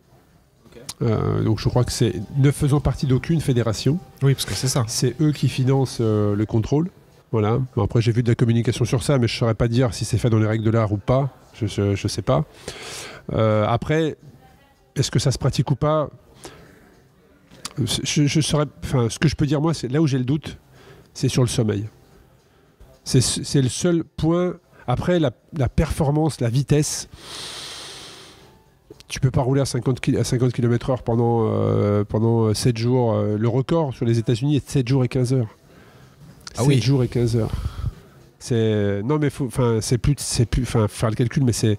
Donc je crois que c'est ne faisant partie d'aucune fédération. Oui, parce que c'est ça. C'est eux qui financent le contrôle. Voilà. Bon, après, j'ai vu de la communication sur ça, mais je ne saurais pas dire si c'est fait dans les règles de l'art ou pas. Je ne sais pas. Après, est-ce que ça se pratique ou pas? Ce que je peux dire, moi, c'est là où j'ai le doute, c'est sur le sommeil. C'est le seul point. Après, la performance, la vitesse, tu peux pas rouler à 50 km/h pendant 7 jours. Le record sur les États-Unis est de 7 jours et 15 heures. Ah oui. 7 jours et 15 heures. Non, mais c'est plus, faire le calcul, mais c'est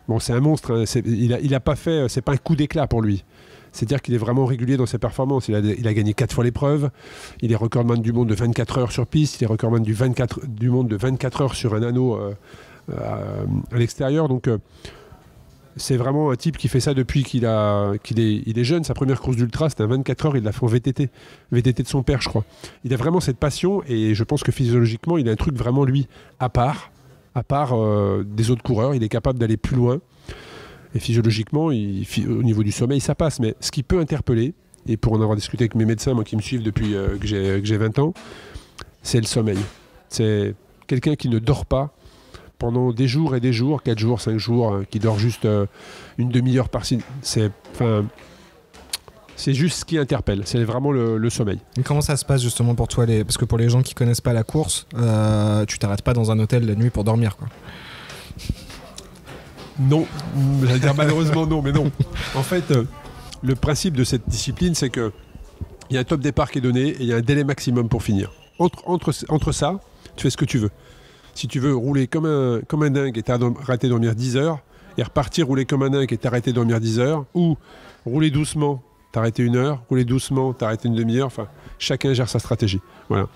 un monstre. Hein. Il a pas fait, c'est pas un coup d'éclat pour lui. C'est-à-dire qu'il est vraiment régulier dans ses performances. Il a gagné 4 fois l'épreuve. Il est recordman du monde de 24 heures sur piste. Il est recordman du monde de 24 heures sur un anneau à l'extérieur. Donc, c'est vraiment un type qui fait ça depuis qu'il est jeune. Sa première course d'ultra, c'était un 24 heures. Il l'a fait en VTT de son père, je crois. Il a vraiment cette passion et je pense que physiologiquement, il a un truc vraiment, lui, à part des autres coureurs. Il est capable d'aller plus loin. Et physiologiquement, au niveau du sommeil, ça passe. Mais ce qui peut interpeller, et pour en avoir discuté avec mes médecins, moi qui me suivent depuis que j'ai 20 ans, c'est le sommeil. C'est quelqu'un qui ne dort pas pendant des jours et des jours, 4 jours, 5 jours, qui dort juste une demi-heure par-ci. C'est juste ce qui interpelle, c'est vraiment le sommeil. Et comment ça se passe justement pour toi parce que pour les gens qui connaissent pas la course, tu t'arrêtes pas dans un hôtel la nuit pour dormir, quoi. Non, j'allais dire malheureusement non, mais non. En fait, le principe de cette discipline, c'est qu'il y a un top départ qui est donné et il y a un délai maximum pour finir. Entre ça, tu fais ce que tu veux. Si tu veux rouler comme un dingue et t'arrêter de dormir 10 heures, et repartir rouler comme un dingue et t'arrêter de dormir 10 heures, ou rouler doucement, t'arrêter 1 heure, rouler doucement, t'arrêter une demi-heure, enfin, chacun gère sa stratégie. Voilà.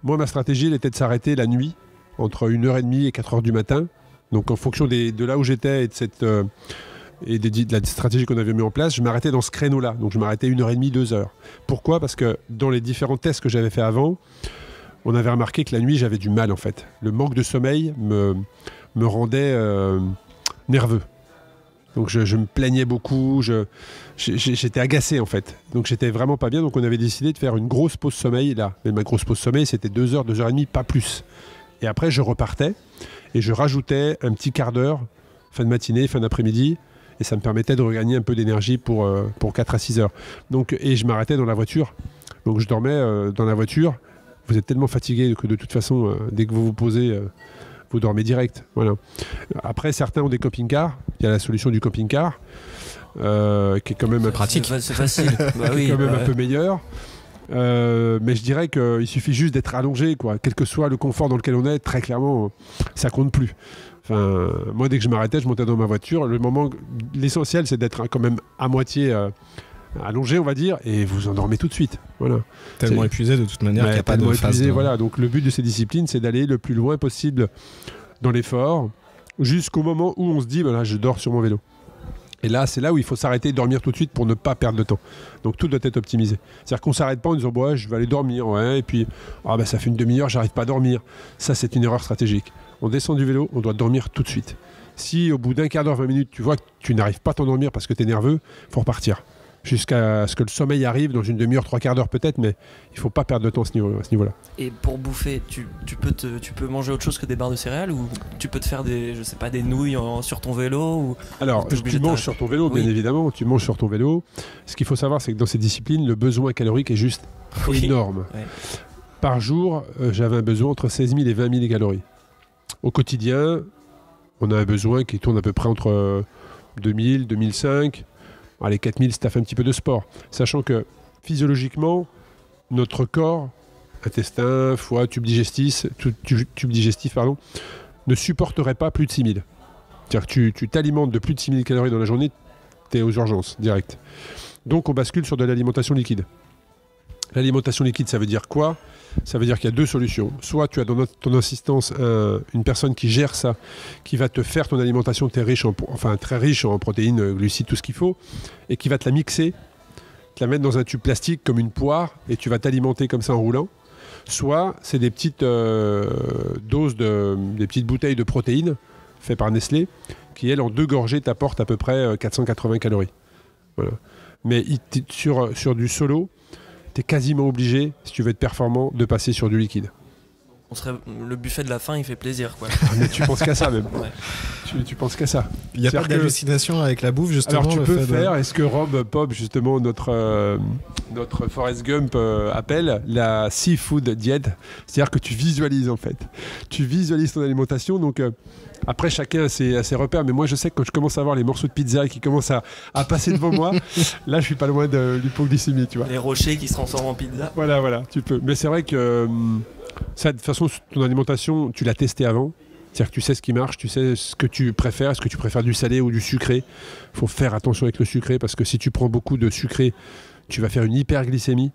Moi, ma stratégie, elle était de s'arrêter la nuit, entre 1h30 et 4h du matin. Donc en fonction de là où j'étais et de la stratégie qu'on avait mis en place, je m'arrêtais dans ce créneau-là. Donc je m'arrêtais 1h30, 2 heures. Pourquoi? Parce que dans les différents tests que j'avais fait avant, on avait remarqué que la nuit, j'avais du mal en fait. Le manque de sommeil me rendait nerveux. Donc je me plaignais beaucoup, j'étais agacé en fait. Donc j'étais vraiment pas bien. Donc on avait décidé de faire une grosse pause sommeil là. Mais ma grosse pause sommeil, c'était 2 heures, 2h30, pas plus. Et après, je repartais et je rajoutais un petit quart d'heure, fin de matinée, fin d'après-midi, et ça me permettait de regagner un peu d'énergie pour 4 à 6 heures. Donc, et je m'arrêtais dans la voiture. Donc je dormais dans la voiture. Vous êtes tellement fatigué que de toute façon, dès que vous vous posez, vous dormez direct. Voilà. Après, certains ont des camping-cars. Il y a la solution du camping-car, qui est quand même pratique. C'est facile. Bah oui, quand même un peu meilleur. Mais je dirais qu'il suffit juste d'être allongé, quoi. Quel que soit le confort dans lequel on est, très clairement, ça compte plus. Enfin, moi, dès que je m'arrêtais, je montais dans ma voiture. L'essentiel, c'est d'être quand même à moitié allongé, on va dire, et vous endormez tout de suite. Voilà. Tellement épuisé de toute manière qu'il n'y a pas de phase. Voilà. Donc le but de ces disciplines, c'est d'aller le plus loin possible dans l'effort, jusqu'au moment où on se dit, ben là, je dors sur mon vélo. Et là, c'est là où il faut s'arrêter et dormir tout de suite pour ne pas perdre de temps. Donc tout doit être optimisé. C'est-à-dire qu'on ne s'arrête pas en disant bon, ouais, je vais aller dormir, ouais, et puis ça fait une demi-heure, j'arrive pas à dormir. Ça, c'est une erreur stratégique. On descend du vélo, on doit dormir tout de suite. Si au bout d'un quart d'heure, 20 minutes, tu vois que tu n'arrives pas à t'endormir parce que tu es nerveux, il faut repartir. jusqu'à ce que le sommeil arrive dans une demi-heure, 3/4 d'heure peut-être, mais il ne faut pas perdre de temps à ce niveau-là. Et pour bouffer, tu peux manger autre chose que des barres de céréales ou tu peux te faire des nouilles sur ton vélo ou... Alors, tu manges sur ton vélo, bien évidemment, tu manges sur ton vélo. Ce qu'il faut savoir, c'est que dans ces disciplines, le besoin calorique est juste énorme. Ouais. Par jour, j'avais un besoin entre 16 000 et 20 000 calories. Au quotidien, on a un besoin qui tourne à peu près entre 2000, 2005. Les 4000, c'est à fait un petit peu de sport. Sachant que physiologiquement, notre corps, intestin, foie, tube digestif, ne supporterait pas plus de 6000. C'est-à-dire que tu t'alimentes de plus de 6000 calories dans la journée, tu es aux urgences, direct. Donc on bascule sur de l'alimentation liquide. L'alimentation liquide, ça veut dire quoi ? Ça veut dire qu'il y a deux solutions. Soit tu as dans ton assistance une personne qui gère ça, qui va te faire ton alimentation très riche en protéines, glucides, tout ce qu'il faut, et qui va te la mixer, te la mettre dans un tube plastique comme une poire, et tu vas t'alimenter comme ça en roulant. Soit c'est des petites doses, des petites bouteilles de protéines faites par Nestlé, qui elles en 2 gorgées t'apportent à peu près 480 calories. Voilà. Mais sur du solo, tu es quasiment obligé, si tu veux être performant, de passer sur du liquide. Le buffet de la faim, il fait plaisir, quoi. Mais tu penses qu'à ça même. Ouais. Tu penses qu'à ça. Il n'y a pas d'hallucination avec la bouffe, justement. Alors tu peux faire, est-ce que Rob Pop, justement, notre Forrest Gump appelle la seafood diet, c'est-à-dire que tu visualises en fait. Tu visualises ton alimentation, donc après chacun a ses repères, mais moi je sais que quand je commence à voir les morceaux de pizza qui commencent à passer devant moi, là je suis pas loin de l'hypoglycémie, tu vois. Les rochers qui se transforment en pizza. Voilà, tu peux. Mais c'est vrai que ça, de toute façon, ton alimentation, tu l'as testé avant. C'est-à-dire que tu sais ce qui marche, tu sais ce que tu préfères. Est-ce que tu préfères du salé ou du sucré ? Il faut faire attention avec le sucré parce que si tu prends beaucoup de sucré, tu vas faire une hyperglycémie.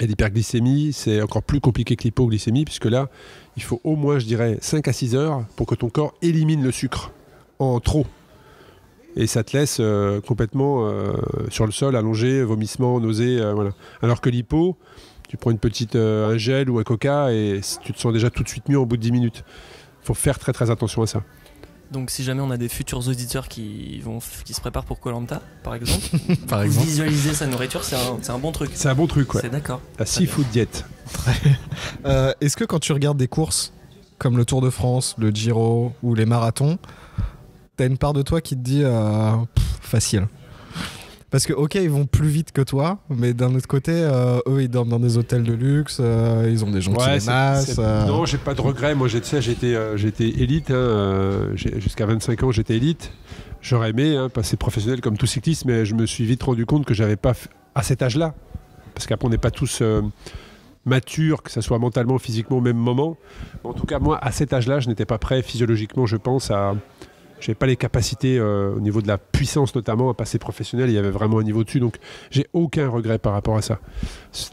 Et l'hyperglycémie, c'est encore plus compliqué que l'hypoglycémie puisque là, il faut au moins, je dirais, 5 à 6 heures pour que ton corps élimine le sucre en trop. Et ça te laisse complètement sur le sol, allongé, vomissement, nausée. Voilà. Alors que l'hypo, tu prends un gel ou un coca et tu te sens déjà tout de suite mieux au bout de 10 minutes. Il faut faire très très attention à ça. Donc si jamais on a des futurs auditeurs qui se préparent pour Koh-Lanta, par exemple, visualiser sa nourriture, c'est un bon truc. C'est un bon truc, ouais. C'est d'accord. La seafood diet. Est-ce que quand tu regardes des courses comme le Tour de France, le Giro ou les marathons, t'as une part de toi qui te dit facile ? Parce que ok, ils vont plus vite que toi, mais d'un autre côté, eux ils dorment dans des hôtels de luxe, ils ont des gens qui les massent. Non, j'ai pas de regrets. Moi, j'étais élite. Jusqu'à 25 ans, j'étais élite. J'aurais aimé passer professionnel comme tout cycliste, mais je me suis vite rendu compte que j'avais pas à cet âge-là. Parce qu'après, on n'est pas tous matures, que ce soit mentalement, physiquement, au même moment. En tout cas, moi, à cet âge-là, je n'étais pas prêt physiologiquement, je pense, je n'avais pas les capacités au niveau de la puissance notamment à passer professionnel, il y avait vraiment un niveau dessus, donc j'ai aucun regret par rapport à ça.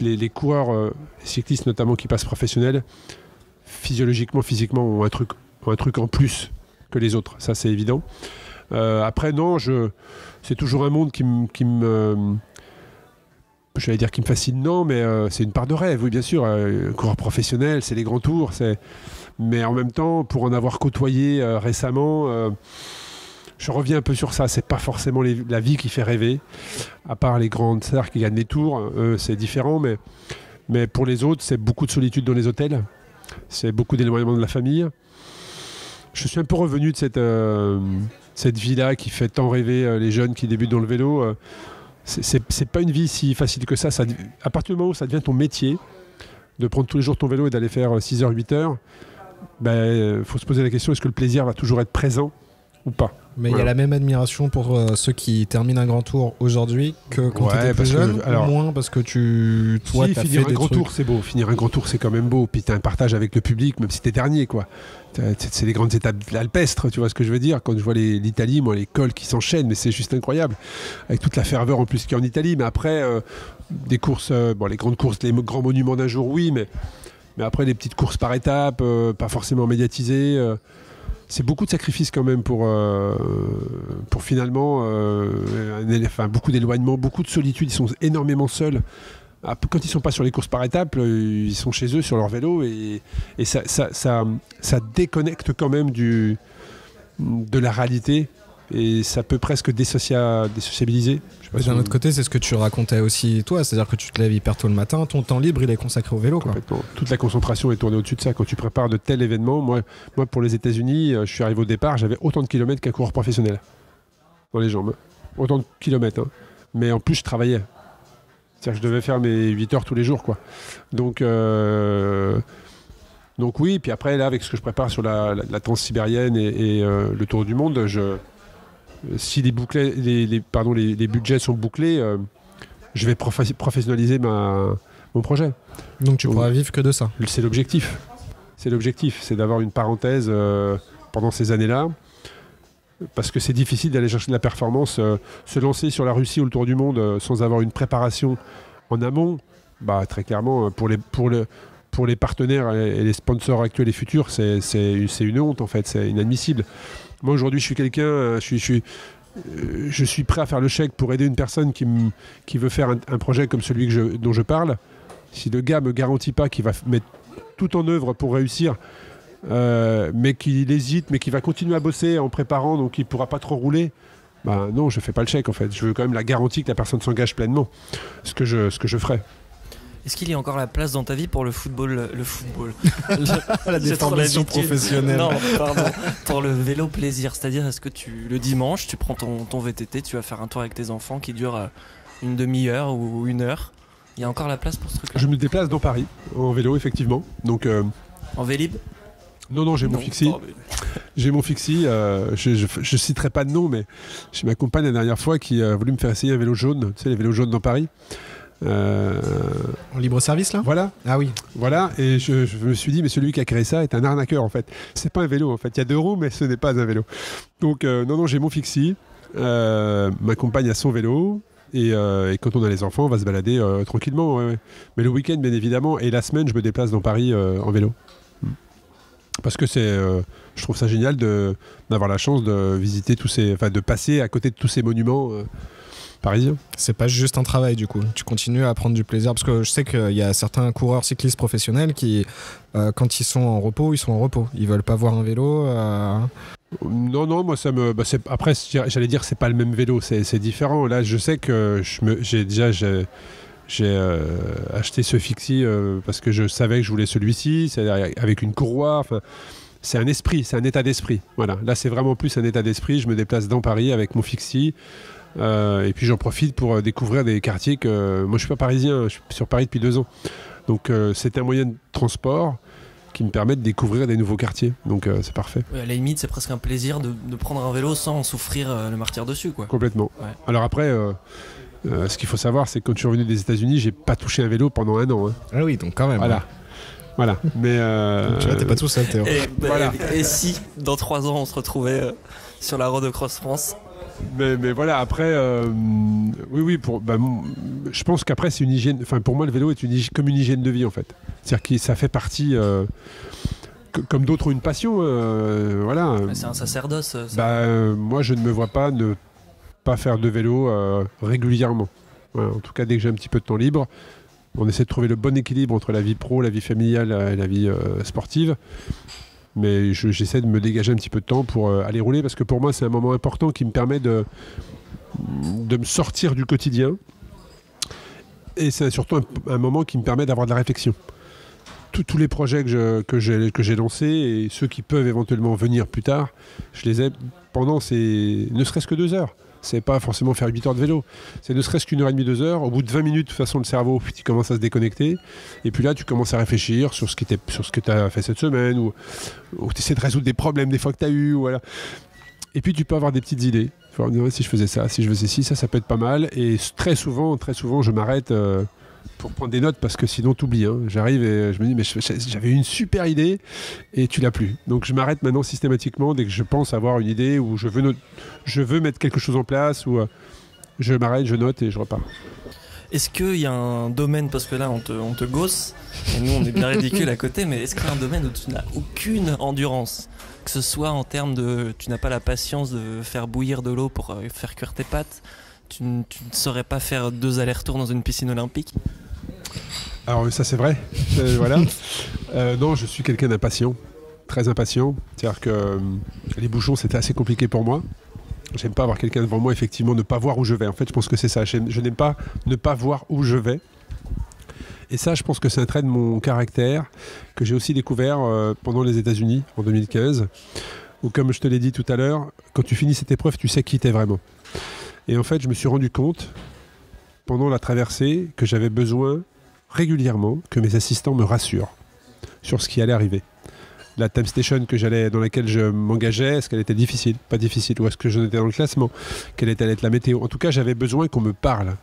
Les coureurs, les cyclistes notamment qui passent professionnels, physiologiquement, physiquement ont un truc en plus que les autres, ça c'est évident. Après non, c'est toujours un monde qui me j'allais dire qui me fascine, non, mais c'est une part de rêve, oui bien sûr, coureur professionnel, c'est les grands tours, mais en même temps, pour en avoir côtoyé récemment, je reviens un peu sur ça. C'est pas forcément la vie qui fait rêver, à part les grandes stars qui gagnent les tours. C'est différent, mais pour les autres, c'est beaucoup de solitude dans les hôtels. C'est beaucoup d'éloignement de la famille. Je suis un peu revenu de cette vie-là qui fait tant rêver les jeunes qui débutent dans le vélo. C'est pas une vie si facile que ça. À partir du moment où ça devient ton métier, de prendre tous les jours ton vélo et d'aller faire 6h, 8h, faut se poser la question, est-ce que le plaisir va toujours être présent ou pas ? Mais il y a la même admiration pour ceux qui terminent un grand tour aujourd'hui que quand tu étais plus jeune, ou moins parce que toi, t'as fait des trucs. Finir un grand tour, c'est beau. Finir un grand tour, c'est quand même beau. Puis t'as un partage avec le public, même si t'es dernier, quoi. C'est les grandes étapes alpestres, tu vois ce que je veux dire. Quand je vois l'Italie, moi, les cols qui s'enchaînent, mais c'est juste incroyable. Avec toute la ferveur en plus qu'il y a en Italie. Mais après, des courses, les grandes courses, les grands monuments d'un jour, oui, mais après, les petites courses par étapes, pas forcément médiatisées. C'est beaucoup de sacrifices quand même pour finalement beaucoup d'éloignement, beaucoup de solitude. Ils sont énormément seuls. Quand ils ne sont pas sur les courses par étapes, ils sont chez eux sur leur vélo et ça déconnecte quand même de la réalité et ça peut presque désociabiliser. Je sais pas Mais si d'un on- autre côté, c'est ce que tu racontais aussi toi, c'est-à-dire que tu te lèves hyper tôt le matin, ton temps libre il est consacré au vélo, quoi. Complètement. Toute la concentration est tournée au-dessus de ça. Quand tu prépares de tels événements, moi pour les États-Unis, je suis arrivé au départ, j'avais autant de kilomètres qu'un coureur professionnel dans les jambes. Autant de kilomètres. Hein. Mais en plus, je travaillais. C'est-à-dire que je devais faire mes 8 heures tous les jours, quoi. Donc oui, puis après, là, avec ce que je prépare sur la transsibérienne et le tour du monde, si les budgets sont bouclés, je vais professionnaliser mon projet. Donc tu pourras vivre que de ça. C'est l'objectif. C'est d'avoir une parenthèse pendant ces années-là. Parce que c'est difficile d'aller chercher de la performance. Se lancer sur la Russie ou le Tour du Monde sans avoir une préparation en amont, bah, très clairement, pour les partenaires et les sponsors actuels et futurs, c'est une honte en fait, c'est inadmissible. Moi aujourd'hui, je suis quelqu'un, je suis prêt à faire le chèque pour aider une personne qui veut faire un projet comme celui dont je parle. Si le gars me garantit pas qu'il va mettre tout en œuvre pour réussir, mais qu'il hésite, mais qu'il va continuer à bosser en préparant, donc il ne pourra pas trop rouler, bah non, je ne fais pas le chèque en fait. Je veux quand même la garantie que la personne s'engage pleinement, ce que je ferai. Est-ce qu'il y a encore la place dans ta vie pour le football La J'ai trop déformation l'habitude. professionnelle. Non, pardon. Pour le vélo plaisir, c'est-à-dire est-ce que le dimanche, tu prends ton VTT, tu vas faire un tour avec tes enfants qui dure une demi-heure ou 1 heure. Il y a encore la place pour ce truc-là. Je me déplace dans Paris, en vélo effectivement. Donc, En Vélib non, j'ai mon fixie. J'ai mon fixie, je citerai pas de nom, mais j'ai ma compagne la dernière fois qui a voulu me faire essayer un vélo jaune, tu sais, les vélos jaunes dans Paris. En libre service là ? Voilà, Ah oui. voilà, et je me suis dit, mais celui qui a créé ça est un arnaqueur en fait. C'est pas un vélo en fait, il y a 2 roues, mais ce n'est pas un vélo. Donc non, j'ai mon fixie, ma compagne a son vélo, et quand on a les enfants, on va se balader tranquillement. Ouais. Mais le week-end, bien évidemment, et la semaine, je me déplace dans Paris en vélo. Parce que je trouve ça génial d'avoir la chance de visiter de passer à côté de tous ces monuments parisiens. C'est pas juste un travail du coup, tu continues à prendre du plaisir parce que je sais qu'il y a certains coureurs cyclistes professionnels qui, quand ils sont en repos, ils veulent pas voir un vélo. Non, moi ça me. Après, j'allais dire que c'est pas le même vélo, c'est différent. Là, je sais que j'ai acheté ce fixie parce que je savais que je voulais celui-ci, avec une courroie. C'est un esprit, c'est un état d'esprit. Voilà. Là, c'est vraiment plus un état d'esprit. Je me déplace dans Paris avec mon fixie. Et puis j'en profite pour découvrir des quartiers que... Moi, je suis pas parisien, je suis sur Paris depuis 2 ans. Donc, c'est un moyen de transport qui me permet de découvrir des nouveaux quartiers. Donc, c'est parfait. Ouais, à la limite, c'est presque un plaisir de prendre un vélo sans souffrir le martyr dessus, quoi. Complètement. Ouais. Alors après... ce qu'il faut savoir, c'est que quand je suis revenu des États-Unis, j'ai pas touché un vélo pendant 1 an. Hein. Ah oui, donc quand même. Voilà. Mais Donc, tu vois, t'es pas tout seul, Théo. Voilà. Et si, dans 3 ans, on se retrouvait sur la road de Cross France? Mais voilà, après, oui, je pense qu'après, c'est une hygiène. Enfin, pour moi, le vélo est comme une hygiène de vie, en fait. C'est-à-dire que ça fait partie, comme d'autres ont une passion. Voilà. Mais c'est un sacerdoce. Ça. Moi, je ne me vois pas ne pas faire de vélo régulièrement. Voilà, en tout cas, dès que j'ai un petit peu de temps libre, on essaie de trouver le bon équilibre entre la vie pro, la vie familiale et la vie sportive. Mais j'essaie de me dégager un petit peu de temps pour aller rouler, parce que pour moi, c'est un moment important qui me permet de me sortir du quotidien. Et c'est surtout un moment qui me permet d'avoir de la réflexion. Tous les projets que j'ai lancés et ceux qui peuvent éventuellement venir plus tard, je les ai pendant ne serait-ce que 2 heures. C'est pas forcément faire 8 heures de vélo. C'est ne serait-ce qu'1 heure et demie, 2 heures. Au bout de 20 minutes, de toute façon, le cerveau, il commence à se déconnecter. Et puis là, tu commences à réfléchir sur ce que tu as fait cette semaine, ou tu essaies de résoudre des problèmes des fois que tu as eu. Voilà. Et puis, tu peux avoir des petites idées. Tu vas dire, si je faisais ça, si je faisais ci, ça peut être pas mal. Et très souvent, je m'arrête pour prendre des notes, parce que sinon, tu oublies. Hein. J'arrive et je me dis, mais j'avais une super idée et tu l'as plus. Donc, je m'arrête maintenant systématiquement dès que je pense avoir une idée ou je veux mettre quelque chose en place, ou je m'arrête, je note et je repars. Est-ce qu'il y a un domaine, parce que là on te gosse, et nous on est bien ridicule à côté, mais est-ce qu'il y a un domaine où tu n'as aucune endurance? Que ce soit en termes de... Tu n'as pas la patience de faire bouillir de l'eau pour faire cuire tes pâtes, tu ne saurais pas faire 2 allers-retours dans une piscine olympique? Alors ça c'est vrai, voilà. Non, je suis quelqu'un d'impatient, très impatient. C'est-à-dire que les bouchons c'était assez compliqué pour moi. J'aime pas avoir quelqu'un devant moi, effectivement, ne pas voir où je vais. En fait, je pense que c'est ça. Je n'aime pas ne pas voir où je vais. Et ça, je pense que c'est un trait de mon caractère que j'ai aussi découvert pendant les États-Unis en 2015. Où, comme je te l'ai dit tout à l'heure, quand tu finis cette épreuve, tu sais qui t'es vraiment. Et en fait, je me suis rendu compte, pendant la traversée, que j'avais besoin régulièrement que mes assistants me rassurent sur ce qui allait arriver. La time station dans laquelle je m'engageais, est-ce qu'elle était difficile, pas difficile, ou est-ce que j'en étais dans le classement, quelle allait être la météo. En tout cas, j'avais besoin qu'on me parle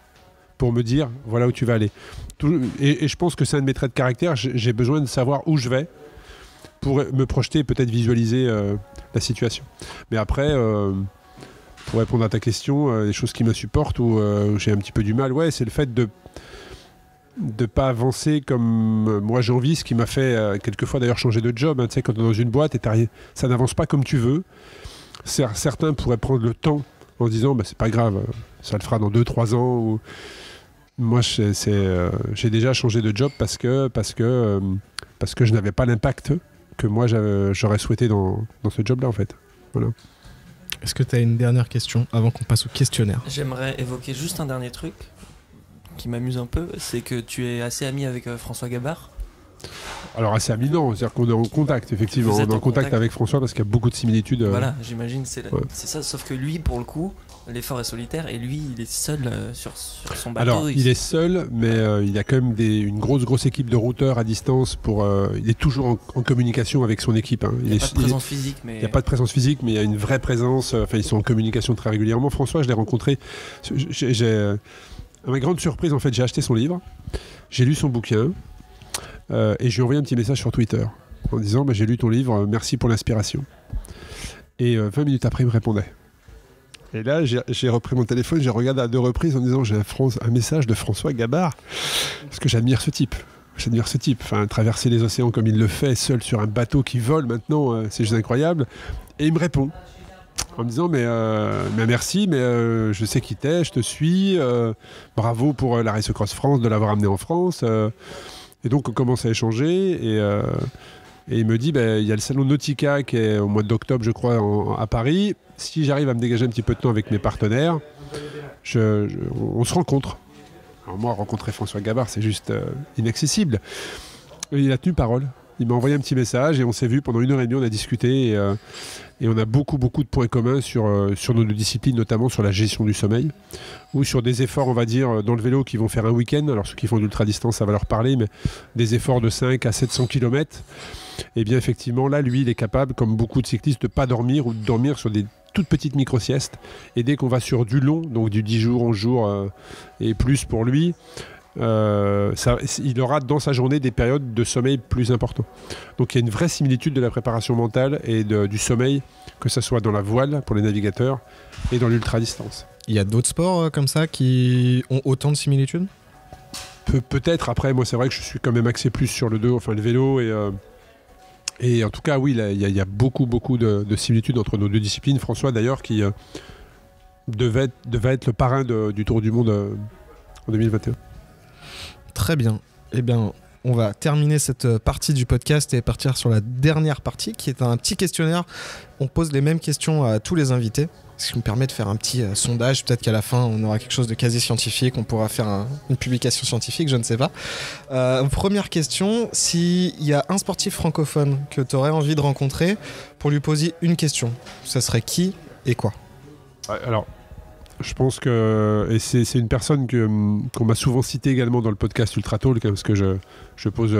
pour me dire voilà où tu vas aller. Et je pense que c'est un de mes traits de caractère. J'ai besoin de savoir où je vais pour me projeter, peut-être visualiser la situation. Mais après, pour répondre à ta question, les choses qui m'insupportent ou j'ai un petit peu du mal, c'est le fait de pas avancer comme moi j'ai envie, ce qui m'a fait quelquefois d'ailleurs changer de job. Tu sais, quand tu es dans une boîte et ça n'avance pas comme tu veux, certains pourraient prendre le temps en se disant c'est pas grave, ça le fera dans 2-3 ans. Ou... Moi j'ai déjà changé de job parce que je n'avais pas l'impact que moi j'aurais souhaité dans ce job-là en fait. Voilà. Est-ce que tu as une dernière question avant qu'on passe au questionnaire? J'aimerais évoquer juste un dernier truc qui m'amuse un peu, c'est que tu es assez ami avec François Gabard. Alors assez ami, non, c'est-à-dire qu'on est en contact, effectivement. On est en contact avec François parce qu'il y a beaucoup de similitudes. Voilà, j'imagine, c'est ça, sauf que lui, pour le coup, l'effort est solitaire et lui, il est seul sur son bateau. Alors, il est seul, mais il y a quand même une grosse équipe de routeurs à distance. Il est toujours en communication avec son équipe. Hein. Il n'y a pas de présence physique. Il n'y a pas de présence physique, mais il y a une vraie présence. Ils sont en communication très régulièrement. François, je l'ai rencontré. À ma grande surprise, en fait, j'ai acheté son livre, j'ai lu son bouquin et je lui ai envoyé un petit message sur Twitter en disant j'ai lu ton livre, merci pour l'inspiration. Et 20 minutes après, il me répondait. Et là, j'ai repris mon téléphone, j'ai regardé à 2 reprises en disant j'ai un message de François Gabard, parce que j'admire ce type. Enfin, traverser les océans comme il le fait, seul sur un bateau qui vole maintenant, c'est juste incroyable. Et il me répond en me disant mais merci, mais je sais qui t'es, je te suis, bravo pour la Race Cross France de l'avoir amené en France. Et donc on commence à échanger et il me dit il y a le salon Nautica qui est au mois d'octobre je crois à Paris. Si j'arrive à me dégager un petit peu de temps avec mes partenaires, on se rencontre. Alors moi, rencontrer François Gabard, c'est juste inaccessible. Et il a tenu parole. Il m'a envoyé un petit message et on s'est vu pendant 1h30, on a discuté et on a beaucoup de points communs sur nos 2 disciplines, notamment sur la gestion du sommeil ou sur des efforts, on va dire, dans le vélo qui vont faire un week-end. Alors ceux qui font de l'ultra-distance, ça va leur parler, mais des efforts de 5 à 700 km. Et bien effectivement, là, lui, il est capable, comme beaucoup de cyclistes, de ne pas dormir ou de dormir sur des toutes petites micro-siestes. Et dès qu'on va sur du long, donc du 10 jours, 11 jours et plus pour lui, il aura dans sa journée des périodes de sommeil plus importantes. Donc il y a une vraie similitude de la préparation mentale et du sommeil, que ce soit dans la voile pour les navigateurs et dans l'ultra-distance. Il y a d'autres sports comme ça qui ont autant de similitudes? Peut-être. Après, moi c'est vrai que je suis quand même axé plus sur le vélo et en tout cas oui, il y a beaucoup de similitudes entre nos 2 disciplines. François d'ailleurs qui devait être le parrain du Tour du Monde en 2021. Très bien. Eh bien, on va terminer cette partie du podcast et partir sur la dernière partie qui est un petit questionnaire. On pose les mêmes questions à tous les invités, ce qui nous permet de faire un petit sondage. Peut-être qu'à la fin, on aura quelque chose de quasi scientifique, on pourra faire une publication scientifique, je ne sais pas. Première question, s'il y a un sportif francophone que tu aurais envie de rencontrer pour lui poser une question, ça serait qui et quoi? Alors, je pense que c'est une personne qu'on m'a souvent citée également dans le podcast Ultra Talk, parce que je pose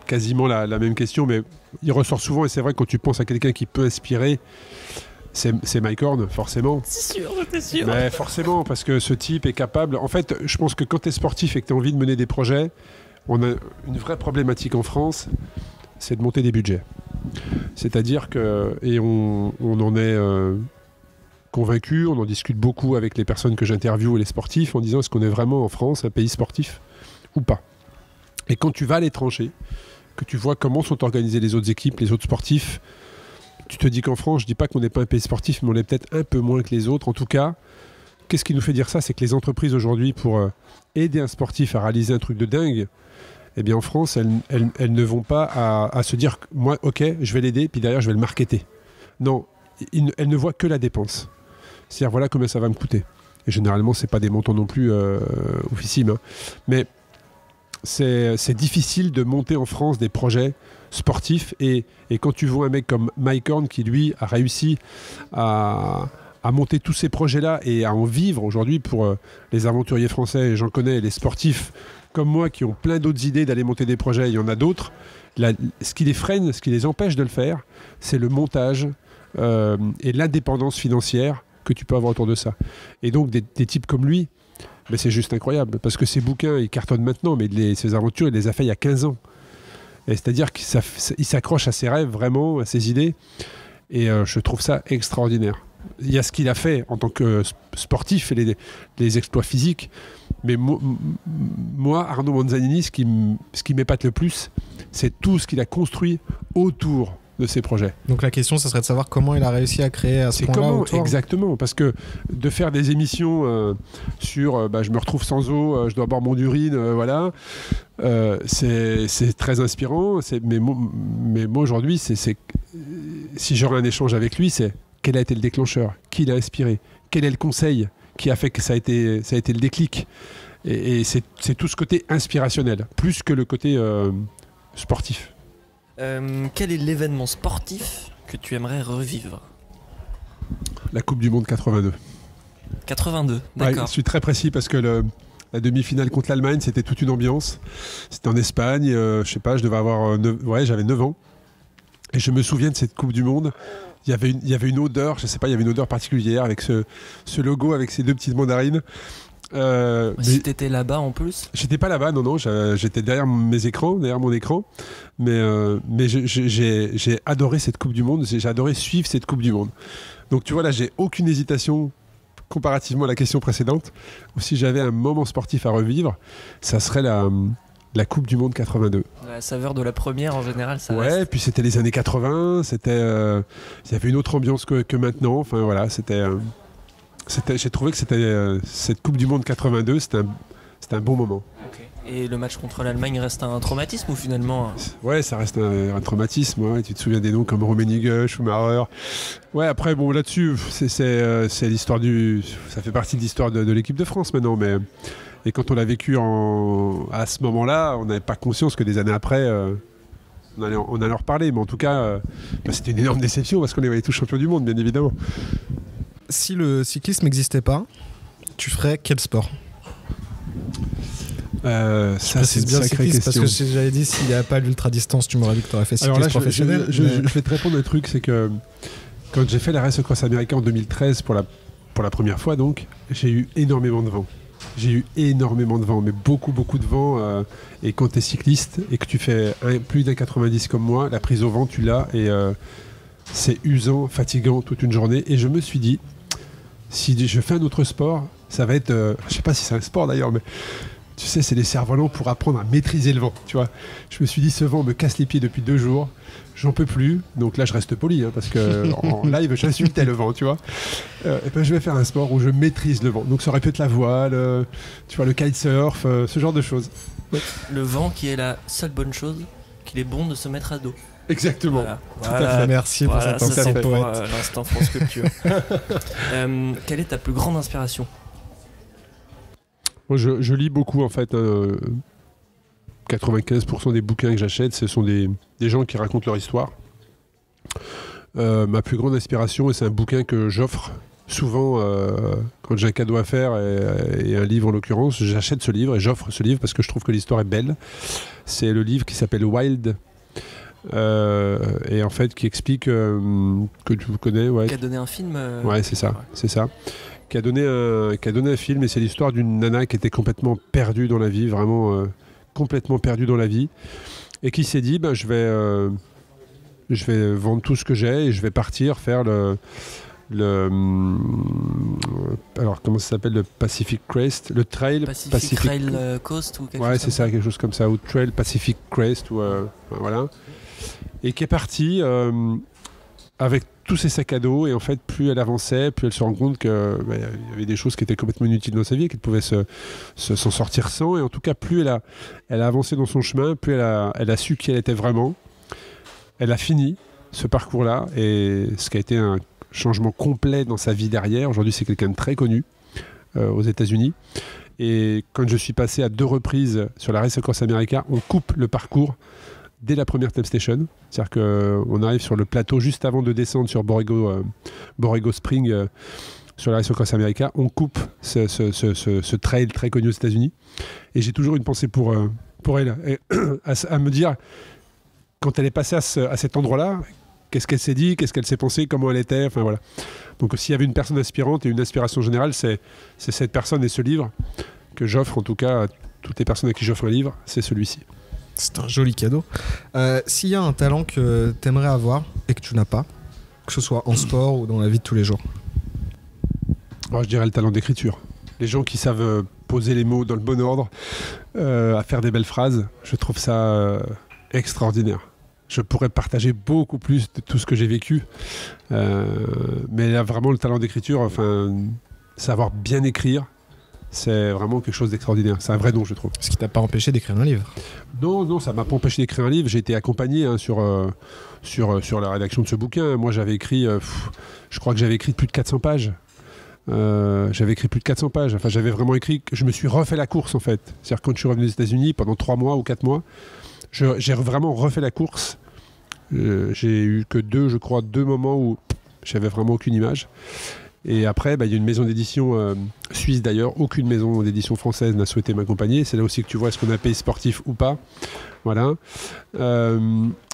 quasiment la même question, mais il ressort souvent, et c'est vrai que quand tu penses à quelqu'un qui peut inspirer, c'est Mike Horn, forcément. C'est sûr, j'étais sûr. Mais forcément, parce que ce type est capable. En fait, je pense que quand tu es sportif et que tu as envie de mener des projets, on a une vraie problématique en France, c'est de monter des budgets. C'est-à-dire que, et on en est convaincu, on en discute beaucoup avec les personnes que j'interviewe et les sportifs en disant est-ce qu'on est vraiment en France un pays sportif ou pas. Et quand tu vas à l'étranger, que tu vois comment sont organisées les autres équipes, les autres sportifs, tu te dis qu'en France, je dis pas qu'on n'est pas un pays sportif, mais on est peut-être un peu moins que les autres. En tout cas, qu'est-ce qui nous fait dire ça? C'est que les entreprises aujourd'hui, pour aider un sportif à réaliser un truc de dingue, eh bien en France, elles ne vont pas à se dire moi, ok, je vais l'aider, puis derrière, je vais le marketer. Non, elles ne voient que la dépense. C'est-à-dire, voilà combien ça va me coûter. Et généralement, c'est pas des montants non plus oufissimes. Hein. Mais c'est difficile de monter en France des projets sportifs. Et quand tu vois un mec comme Mike Horn qui, lui, a réussi à monter tous ces projets-là et à en vivre aujourd'hui pour les aventuriers français, et j'en connais, les sportifs comme moi qui ont plein d'autres idées d'aller monter des projets, il y en a d'autres. Ce qui les freine, ce qui les empêche de le faire, c'est le montage et l'indépendance financière que tu peux avoir autour de ça. Et donc des types comme lui, mais c'est juste incroyable, parce que ces bouquins, ils cartonnent maintenant, mais ces aventures, il les a fait il y a 15 ans. Et c'est-à-dire qu'il s'accroche à ses rêves, vraiment, à ses idées, et je trouve ça extraordinaire. Il y a ce qu'il a fait en tant que sportif et les exploits physiques, mais moi, Arnaud Manzanini, ce qui m'épate le plus, c'est tout ce qu'il a construit autour de ses projets. Donc la question, ça serait de savoir comment il a réussi à créer à ce point-là autour. Exactement, parce que de faire des émissions sur je me retrouve sans eau, je dois boire mon urine, voilà, c'est très inspirant, mais moi aujourd'hui, si j'aurais un échange avec lui, c'est quel a été le déclencheur, qui l'a inspiré, quel est le conseil qui a fait que ça a été le déclic. Et c'est tout ce côté inspirationnel, plus que le côté sportif. Quel est l'événement sportif que tu aimerais revivre ? La Coupe du Monde 82. 82, d'accord. Ouais, je suis très précis parce que la demi-finale contre l'Allemagne, c'était toute une ambiance. C'était en Espagne, je sais pas, je devais avoir j'avais 9 ans. Et je me souviens de cette Coupe du Monde. Il y avait une odeur, je sais pas, il y avait une odeur particulière avec ce logo, avec ces 2 petites mandarines. Si t'étais là-bas en plus ? J'étais pas là-bas, non, j'étais derrière mon écran, mais j'ai adoré cette Coupe du Monde, j'ai adoré suivre cette Coupe du Monde. Donc tu vois, là, j'ai aucune hésitation comparativement à la question précédente, ou si j'avais un moment sportif à revivre, ça serait la Coupe du Monde 82. La saveur de la première, en général, ça reste. Ouais, puis c'était les années 80, il y avait une autre ambiance que maintenant, enfin voilà, j'ai trouvé que cette Coupe du Monde 82, c'était un bon moment. Okay. Et le match contre l'Allemagne reste un traumatisme ou finalement Ouais, ça reste un traumatisme. Ouais. Tu te souviens des noms comme Rummenigge, Schumacher. Ouais, après, bon, là-dessus, c'est l'histoire ça fait partie de l'histoire de l'équipe de France maintenant. Et quand on l'a vécu à ce moment-là, on n'avait pas conscience que des années après, on allait en reparler. Mais en tout cas, c'était une énorme déception parce qu'on est tous champions du monde, bien évidemment. Si le cyclisme n'existait pas, tu ferais quel sport ? Ça, c'est une sacrée question. Parce que j'avais dit, s'il n'y avait pas l'ultra-distance, tu m'aurais dit que tu aurais fait cyclisme professionnel. Je vais te répondre un truc, c'est que quand j'ai fait la Race Cross américain en 2013 pour la première fois, donc, j'ai eu énormément de vent. Mais beaucoup de vent. Et quand tu es cycliste et que tu fais plus d'un 90 comme moi, la prise au vent, tu l'as. Et c'est usant, fatigant toute une journée. Et je me suis dit, si je fais un autre sport, ça va être... je sais pas si c'est un sport d'ailleurs, mais tu sais, c'est les cerfs-volants pour apprendre à maîtriser le vent, tu vois. Je me suis dit, ce vent me casse les pieds depuis 2 jours, j'en peux plus. Donc là, je reste poli, parce que en live, j'insultais le vent, tu vois. Et ben, je vais faire un sport où je maîtrise le vent. Donc ça aurait pu être la voile, tu vois, le kitesurf, ce genre de choses. Ouais. Le vent qui est la seule bonne chose, qu'il est bon de se mettre à dos. Exactement. Voilà. Tout à fait. Merci pour cette ça, c'est pour l'instant France Culture. Quelle est ta plus grande inspiration ? Moi, je lis beaucoup, en fait. 95% des bouquins que j'achète, ce sont des gens qui racontent leur histoire. Ma plus grande inspiration, et c'est un bouquin que j'offre souvent quand j'ai un cadeau à faire, et un livre en l'occurrence, j'achète ce livre et j'offre ce livre parce que je trouve que l'histoire est belle. C'est le livre qui s'appelle Wild. Et en fait qui explique que tu connais, ouais. Qui a donné un film. Ouais, c'est ça. Qui a donné un film, et c'est l'histoire d'une nana qui était complètement perdue dans la vie, vraiment complètement perdue dans la vie, et qui s'est dit je vais vendre tout ce que j'ai et je vais partir faire alors comment ça s'appelle, le Pacific Crest, le Trail Pacific Trail Coast ou quelque chose. Ouais, c'est ça, quelque chose comme ça, ou Trail Pacific Crest, ou voilà, et qui est partie avec tous ses sacs à dos, et en fait plus elle avançait, plus elle se rend compte qu'il y avait des choses qui étaient complètement inutiles dans sa vie, qu'elle pouvait s'en sortir sans, et en tout cas plus elle a avancé dans son chemin, plus elle a su qui elle était vraiment. Elle a fini ce parcours-là, et ce qui a été changement complet dans sa vie derrière. Aujourd'hui, c'est quelqu'un de très connu aux États-Unis. Et quand je suis passé à 2 reprises sur la Race Across America, on coupe le parcours dès la première Time Station. C'est-à-dire qu'on arrive sur le plateau juste avant de descendre sur Borrego Spring sur la Race Across America. On coupe ce trail très connu aux États-Unis. Et j'ai toujours une pensée pour elle, et à me dire, quand elle est passée à cet endroit-là, qu'est-ce qu'elle s'est dit, qu'est-ce qu'elle s'est pensé, comment elle était, enfin voilà. Donc s'il y avait une personne inspirante et une inspiration générale, c'est cette personne et ce livre que j'offre, en tout cas à toutes les personnes à qui j'offre un livre, c'est celui-ci. C'est un joli cadeau. S'il y a un talent que tu aimerais avoir et que tu n'as pas, que ce soit en sport ou dans la vie de tous les jours. Alors, je dirais le talent d'écriture. Les gens qui savent poser les mots dans le bon ordre, à faire des belles phrases, je trouve ça extraordinaire. Je pourrais partager beaucoup plus de tout ce que j'ai vécu, mais là, vraiment le talent d'écriture, enfin, savoir bien écrire, c'est vraiment quelque chose d'extraordinaire. C'est un vrai don, je trouve. Ce qui t'a pas empêché d'écrire un livre? Non, ça m'a pas empêché d'écrire un livre. J'ai été accompagné sur la rédaction de ce bouquin. Moi, j'avais écrit, je crois que j'avais écrit plus de 400 pages. Enfin, j'avais vraiment écrit. Je me suis refait la course, en fait. C'est-à-dire, quand je suis revenu aux États-Unis pendant 3 mois ou 4 mois, j'ai vraiment refait la course. J'ai eu que 2 moments où j'avais vraiment aucune image. Et après, il y a une maison d'édition suisse d'ailleurs. Aucune maison d'édition française n'a souhaité m'accompagner. C'est là aussi que tu vois ce qu'on appelle sportif ou pas. Voilà.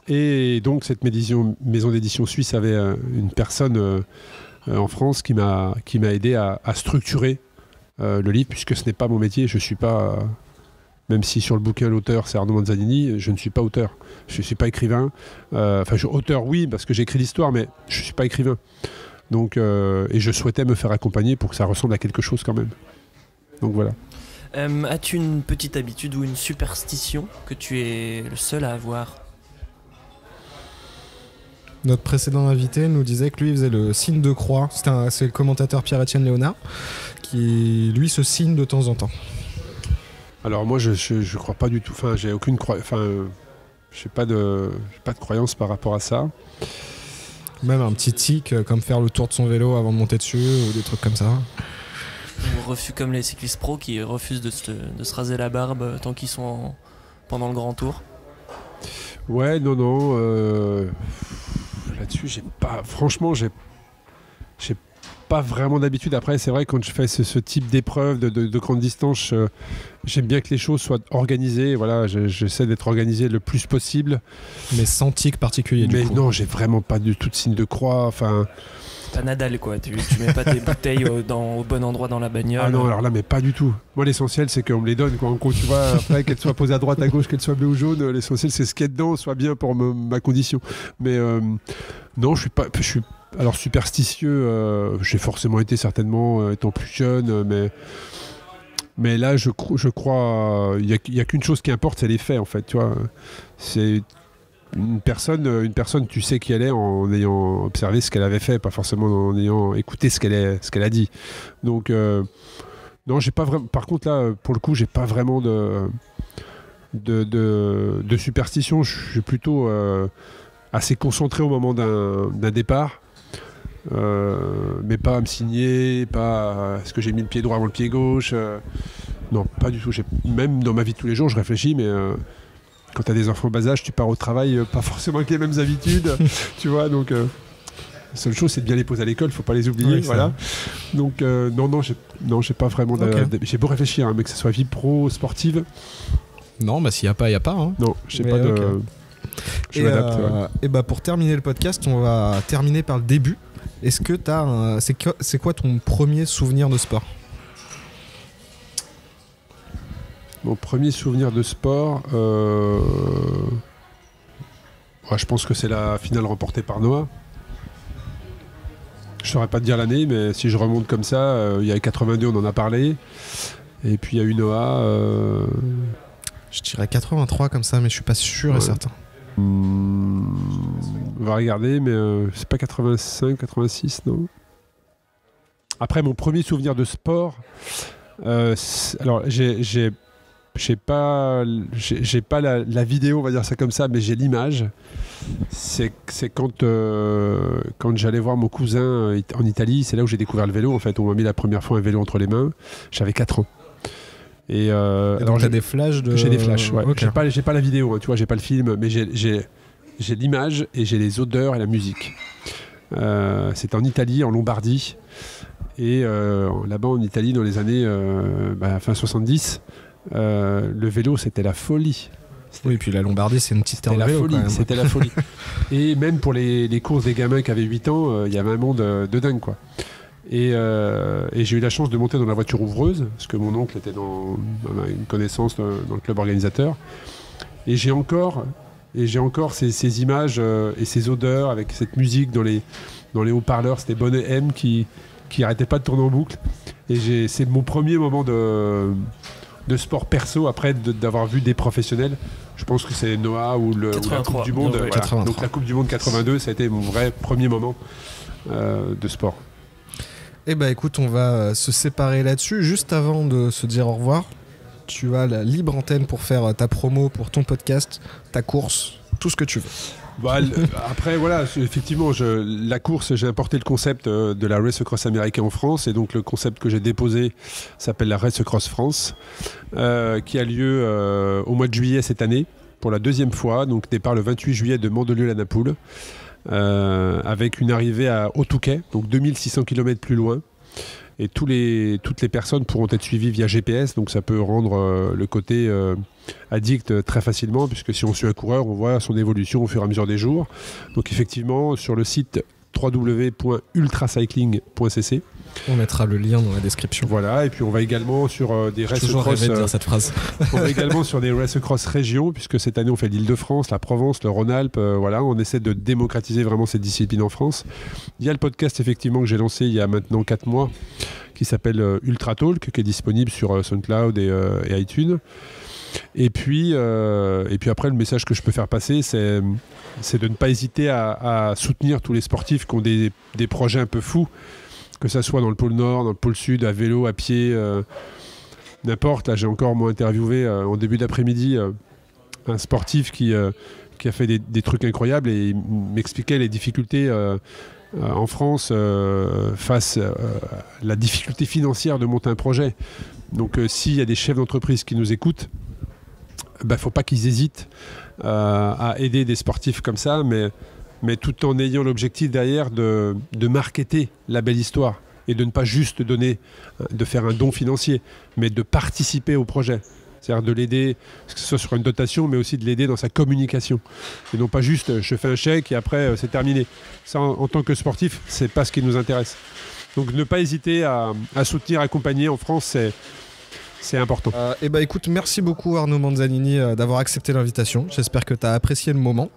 Et donc, cette maison d'édition suisse avait une personne en France qui m'a aidé à structurer le livre, puisque ce n'est pas mon métier. Je ne suis pas... Même si sur le bouquin, l'auteur, c'est Arnaud Manzanini, je ne suis pas auteur. Je ne suis pas écrivain. Enfin, auteur, oui, parce que j'écris l'histoire, mais je ne suis pas écrivain. Donc, et je souhaitais me faire accompagner pour que ça ressemble à quelque chose quand même. Donc voilà. As-tu une petite habitude ou une superstition que tu es le seul à avoir? Notre précédent invité nous disait que lui il faisait le signe de croix. C'est le commentateur Pierre-Étienne Léonard qui lui se signe de temps en temps. Alors moi je crois pas du tout. Enfin j'ai aucune j'ai pas de croyance par rapport à ça. Même un petit tic comme faire le tour de son vélo avant de monter dessus ou des trucs comme ça. Ou comme les cyclistes pro qui refusent de se raser la barbe tant qu'ils sont pendant le grand tour. Ouais, non. Là-dessus, j'ai pas vraiment d'habitude. Après, c'est vrai, quand je fais ce type d'épreuve de grande distance, j'aime bien que les choses soient organisées. Voilà, j'essaie d'être organisé le plus possible. Mais sans tic particulier, du coup. Mais non, j'ai vraiment pas du tout de signe de croix. Enfin... Pas Nadal, quoi. Tu mets pas tes bouteilles au bon endroit dans la bagnole. Ah non, alors là, mais pas du tout. Moi, l'essentiel, c'est qu'on me les donne, quoi. En gros, tu vois, après, qu'elles soient posées à droite, à gauche, qu'elles soient bleues ou jaunes, l'essentiel, c'est ce qu'il y a dedans, soit bien pour ma condition. Mais non, je suis alors superstitieux. J'ai forcément été certainement étant plus jeune, mais là, je crois, il y a qu'une chose qui importe, c'est les faits, en fait. Tu vois, c'est une personne, tu sais qui elle est en ayant observé ce qu'elle avait fait, pas forcément en ayant écouté ce qu'elle a dit. Donc non, j'ai pas vraiment. Par contre là, pour le coup, j'ai pas vraiment de superstition. Je suis plutôt assez concentré au moment d'un départ, mais pas à me signer, pas à ce que j'ai mis le pied droit avant le pied gauche. Non, pas du tout. Même dans ma vie de tous les jours, je réfléchis, mais quand tu as des enfants bas âge, tu pars au travail, pas forcément avec les mêmes habitudes, tu vois, donc la seule chose, c'est de bien les poser à l'école, faut pas les oublier, oui, voilà. Donc non, j'ai pas vraiment j'ai beau réfléchir, hein, mais que ce soit vie pro, sportive. Non, bah s'il y a pas, il y a pas. Hein. Non, j'ai pas de... Je m'adapte. Et bah pour terminer le podcast, on va terminer par le début. Est-ce que c'est quoi ton premier souvenir de sport? Mon premier souvenir de sport, je pense que c'est la finale remportée par Noah. Je ne saurais pas te dire l'année, mais si je remonte comme ça, il y a 82, on en a parlé. Et puis il y a eu Noah. Je dirais 83 comme ça, mais je suis pas sûr et certain. On va regarder, mais c'est pas 85, 86, non. Après, mon premier souvenir de sport, alors j'ai j'ai pas la vidéo, on va dire ça comme ça, mais j'ai l'image. C'est quand j'allais voir mon cousin en Italie, c'est là où j'ai découvert le vélo. En fait, on m'a mis la première fois un vélo entre les mains. J'avais 4 ans. Et donc t'as des flashs de... J'ai des flashs, ouais. Okay. J'ai pas la vidéo, hein, tu vois, j'ai pas le film, mais j'ai l'image et j'ai les odeurs et la musique. C'est en Italie, en Lombardie. Et là-bas en Italie, dans les années fin 70, le vélo, c'était la folie. Oui, et puis la Lombardie, c'est une petite terre de vélo. C'était la folie. Et même pour les courses des gamins qui avaient 8 ans, il y avait un monde de dingue, quoi. Et j'ai eu la chance de monter dans la voiture ouvreuse, parce que mon oncle était dans une connaissance dans le club organisateur. Et j'ai encore ces images et ces odeurs avec cette musique dans les haut-parleurs. C'était Bonnet M qui arrêtait pas de tourner en boucle. Et c'est mon premier moment de sport perso après d'avoir vu des professionnels. Je pense que c'est Noah ou la Coupe du Monde. Voilà. Donc la Coupe du Monde 82, ça a été mon vrai premier moment de sport. Eh ben écoute, on va se séparer là-dessus. Juste avant de se dire au revoir, tu as la libre antenne pour faire ta promo pour ton podcast, ta course, tout ce que tu veux. Après, voilà, effectivement, la course, j'ai importé le concept de la Race Across America en France, et donc le concept que j'ai déposé s'appelle la Race Across France, qui a lieu au mois de juillet cette année, pour la 2e fois, donc départ le 28 juillet de Mandelieu-la-Napoule, avec une arrivée à Haut-Touquet, donc 2600 km plus loin. Et toutes les personnes pourront être suivies via GPS, donc ça peut rendre le côté addict très facilement, puisque si on suit un coureur, on voit son évolution au fur et à mesure des jours. Donc effectivement, sur le site www.ultracycling.cc. On mettra le lien dans la description. Voilà, et puis on va également sur des race cross. Dire cette phrase. On va également sur des race cross régions, puisque cette année on fait l'Île-de-France, la Provence, le Rhône-Alpes. Voilà, on essaie de démocratiser vraiment cette discipline en France. Il y a le podcast effectivement que j'ai lancé il y a maintenant 4 mois, qui s'appelle Ultra Talk, qui est disponible sur SoundCloud et iTunes. Et puis après, le message que je peux faire passer, c'est de ne pas hésiter à soutenir tous les sportifs qui ont des projets un peu fous, que ça soit dans le pôle Nord, dans le pôle Sud, à vélo, à pied, n'importe. Là, j'ai encore interviewé en début d'après-midi un sportif qui a fait des trucs incroyables, et il m'expliquait les difficultés en France face à la difficulté financière de monter un projet. Donc s'il y a des chefs d'entreprise qui nous écoutent, faut pas qu'ils hésitent à aider des sportifs comme ça, mais tout en ayant l'objectif derrière de marketer la belle histoire, et de ne pas juste donner, de faire un don financier, mais de participer au projet. C'est-à-dire de l'aider, que ce soit sur une dotation, mais aussi de l'aider dans sa communication. Et non pas juste je fais un chèque et après c'est terminé. Ça, en tant que sportif, c'est pas ce qui nous intéresse. Donc ne pas hésiter à soutenir, accompagner. En France, c'est important. Écoute, merci beaucoup Arnaud Manzanini d'avoir accepté l'invitation. J'espère que tu as apprécié le moment.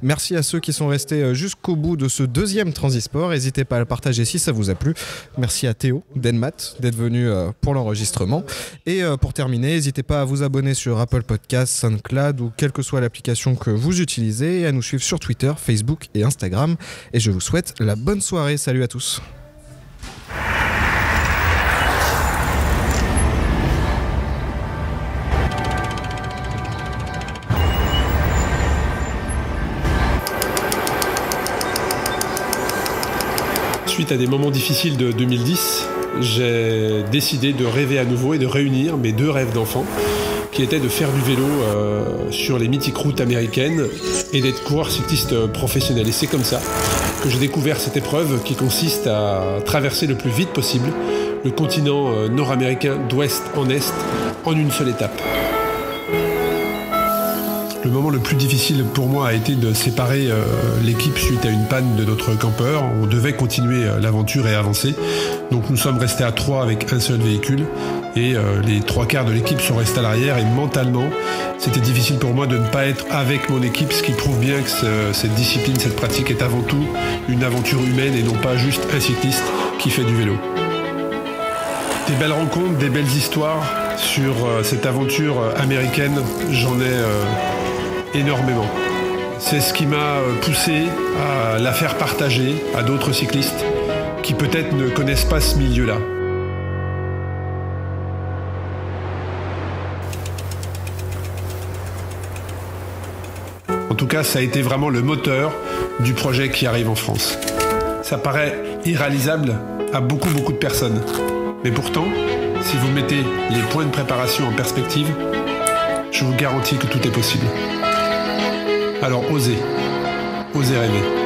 Merci à ceux qui sont restés jusqu'au bout de ce 2e Transisport. N'hésitez pas à le partager si ça vous a plu. Merci à Théo d'Enmat d'être venu pour l'enregistrement. Et pour terminer, n'hésitez pas à vous abonner sur Apple Podcasts, SoundCloud ou quelle que soit l'application que vous utilisez, et à nous suivre sur Twitter, Facebook et Instagram. Et je vous souhaite la bonne soirée. Salut à tous. Suite à des moments difficiles de 2010, j'ai décidé de rêver à nouveau et de réunir mes 2 rêves d'enfant, qui étaient de faire du vélo sur les mythiques routes américaines et d'être coureur cycliste professionnel. Et c'est comme ça que j'ai découvert cette épreuve qui consiste à traverser le plus vite possible le continent nord-américain d'ouest en est en une seule étape. Le moment le plus difficile pour moi a été de séparer l'équipe suite à une panne de notre campeur. On devait continuer l'aventure et avancer. Donc nous sommes restés à 3 avec un seul véhicule. Et les 3/4 de l'équipe sont restés à l'arrière. Et mentalement, c'était difficile pour moi de ne pas être avec mon équipe, ce qui prouve bien que cette discipline, cette pratique est avant tout une aventure humaine et non pas juste un cycliste qui fait du vélo. Des belles rencontres, des belles histoires sur cette aventure américaine, j'en ai énormément. C'est ce qui m'a poussé à la faire partager à d'autres cyclistes qui peut-être ne connaissent pas ce milieu-là. En tout cas, ça a été vraiment le moteur du projet qui arrive en France. Ça paraît irréalisable à beaucoup de personnes. Mais pourtant, si vous mettez les points de préparation en perspective, je vous garantis que tout est possible. Alors osez rêver.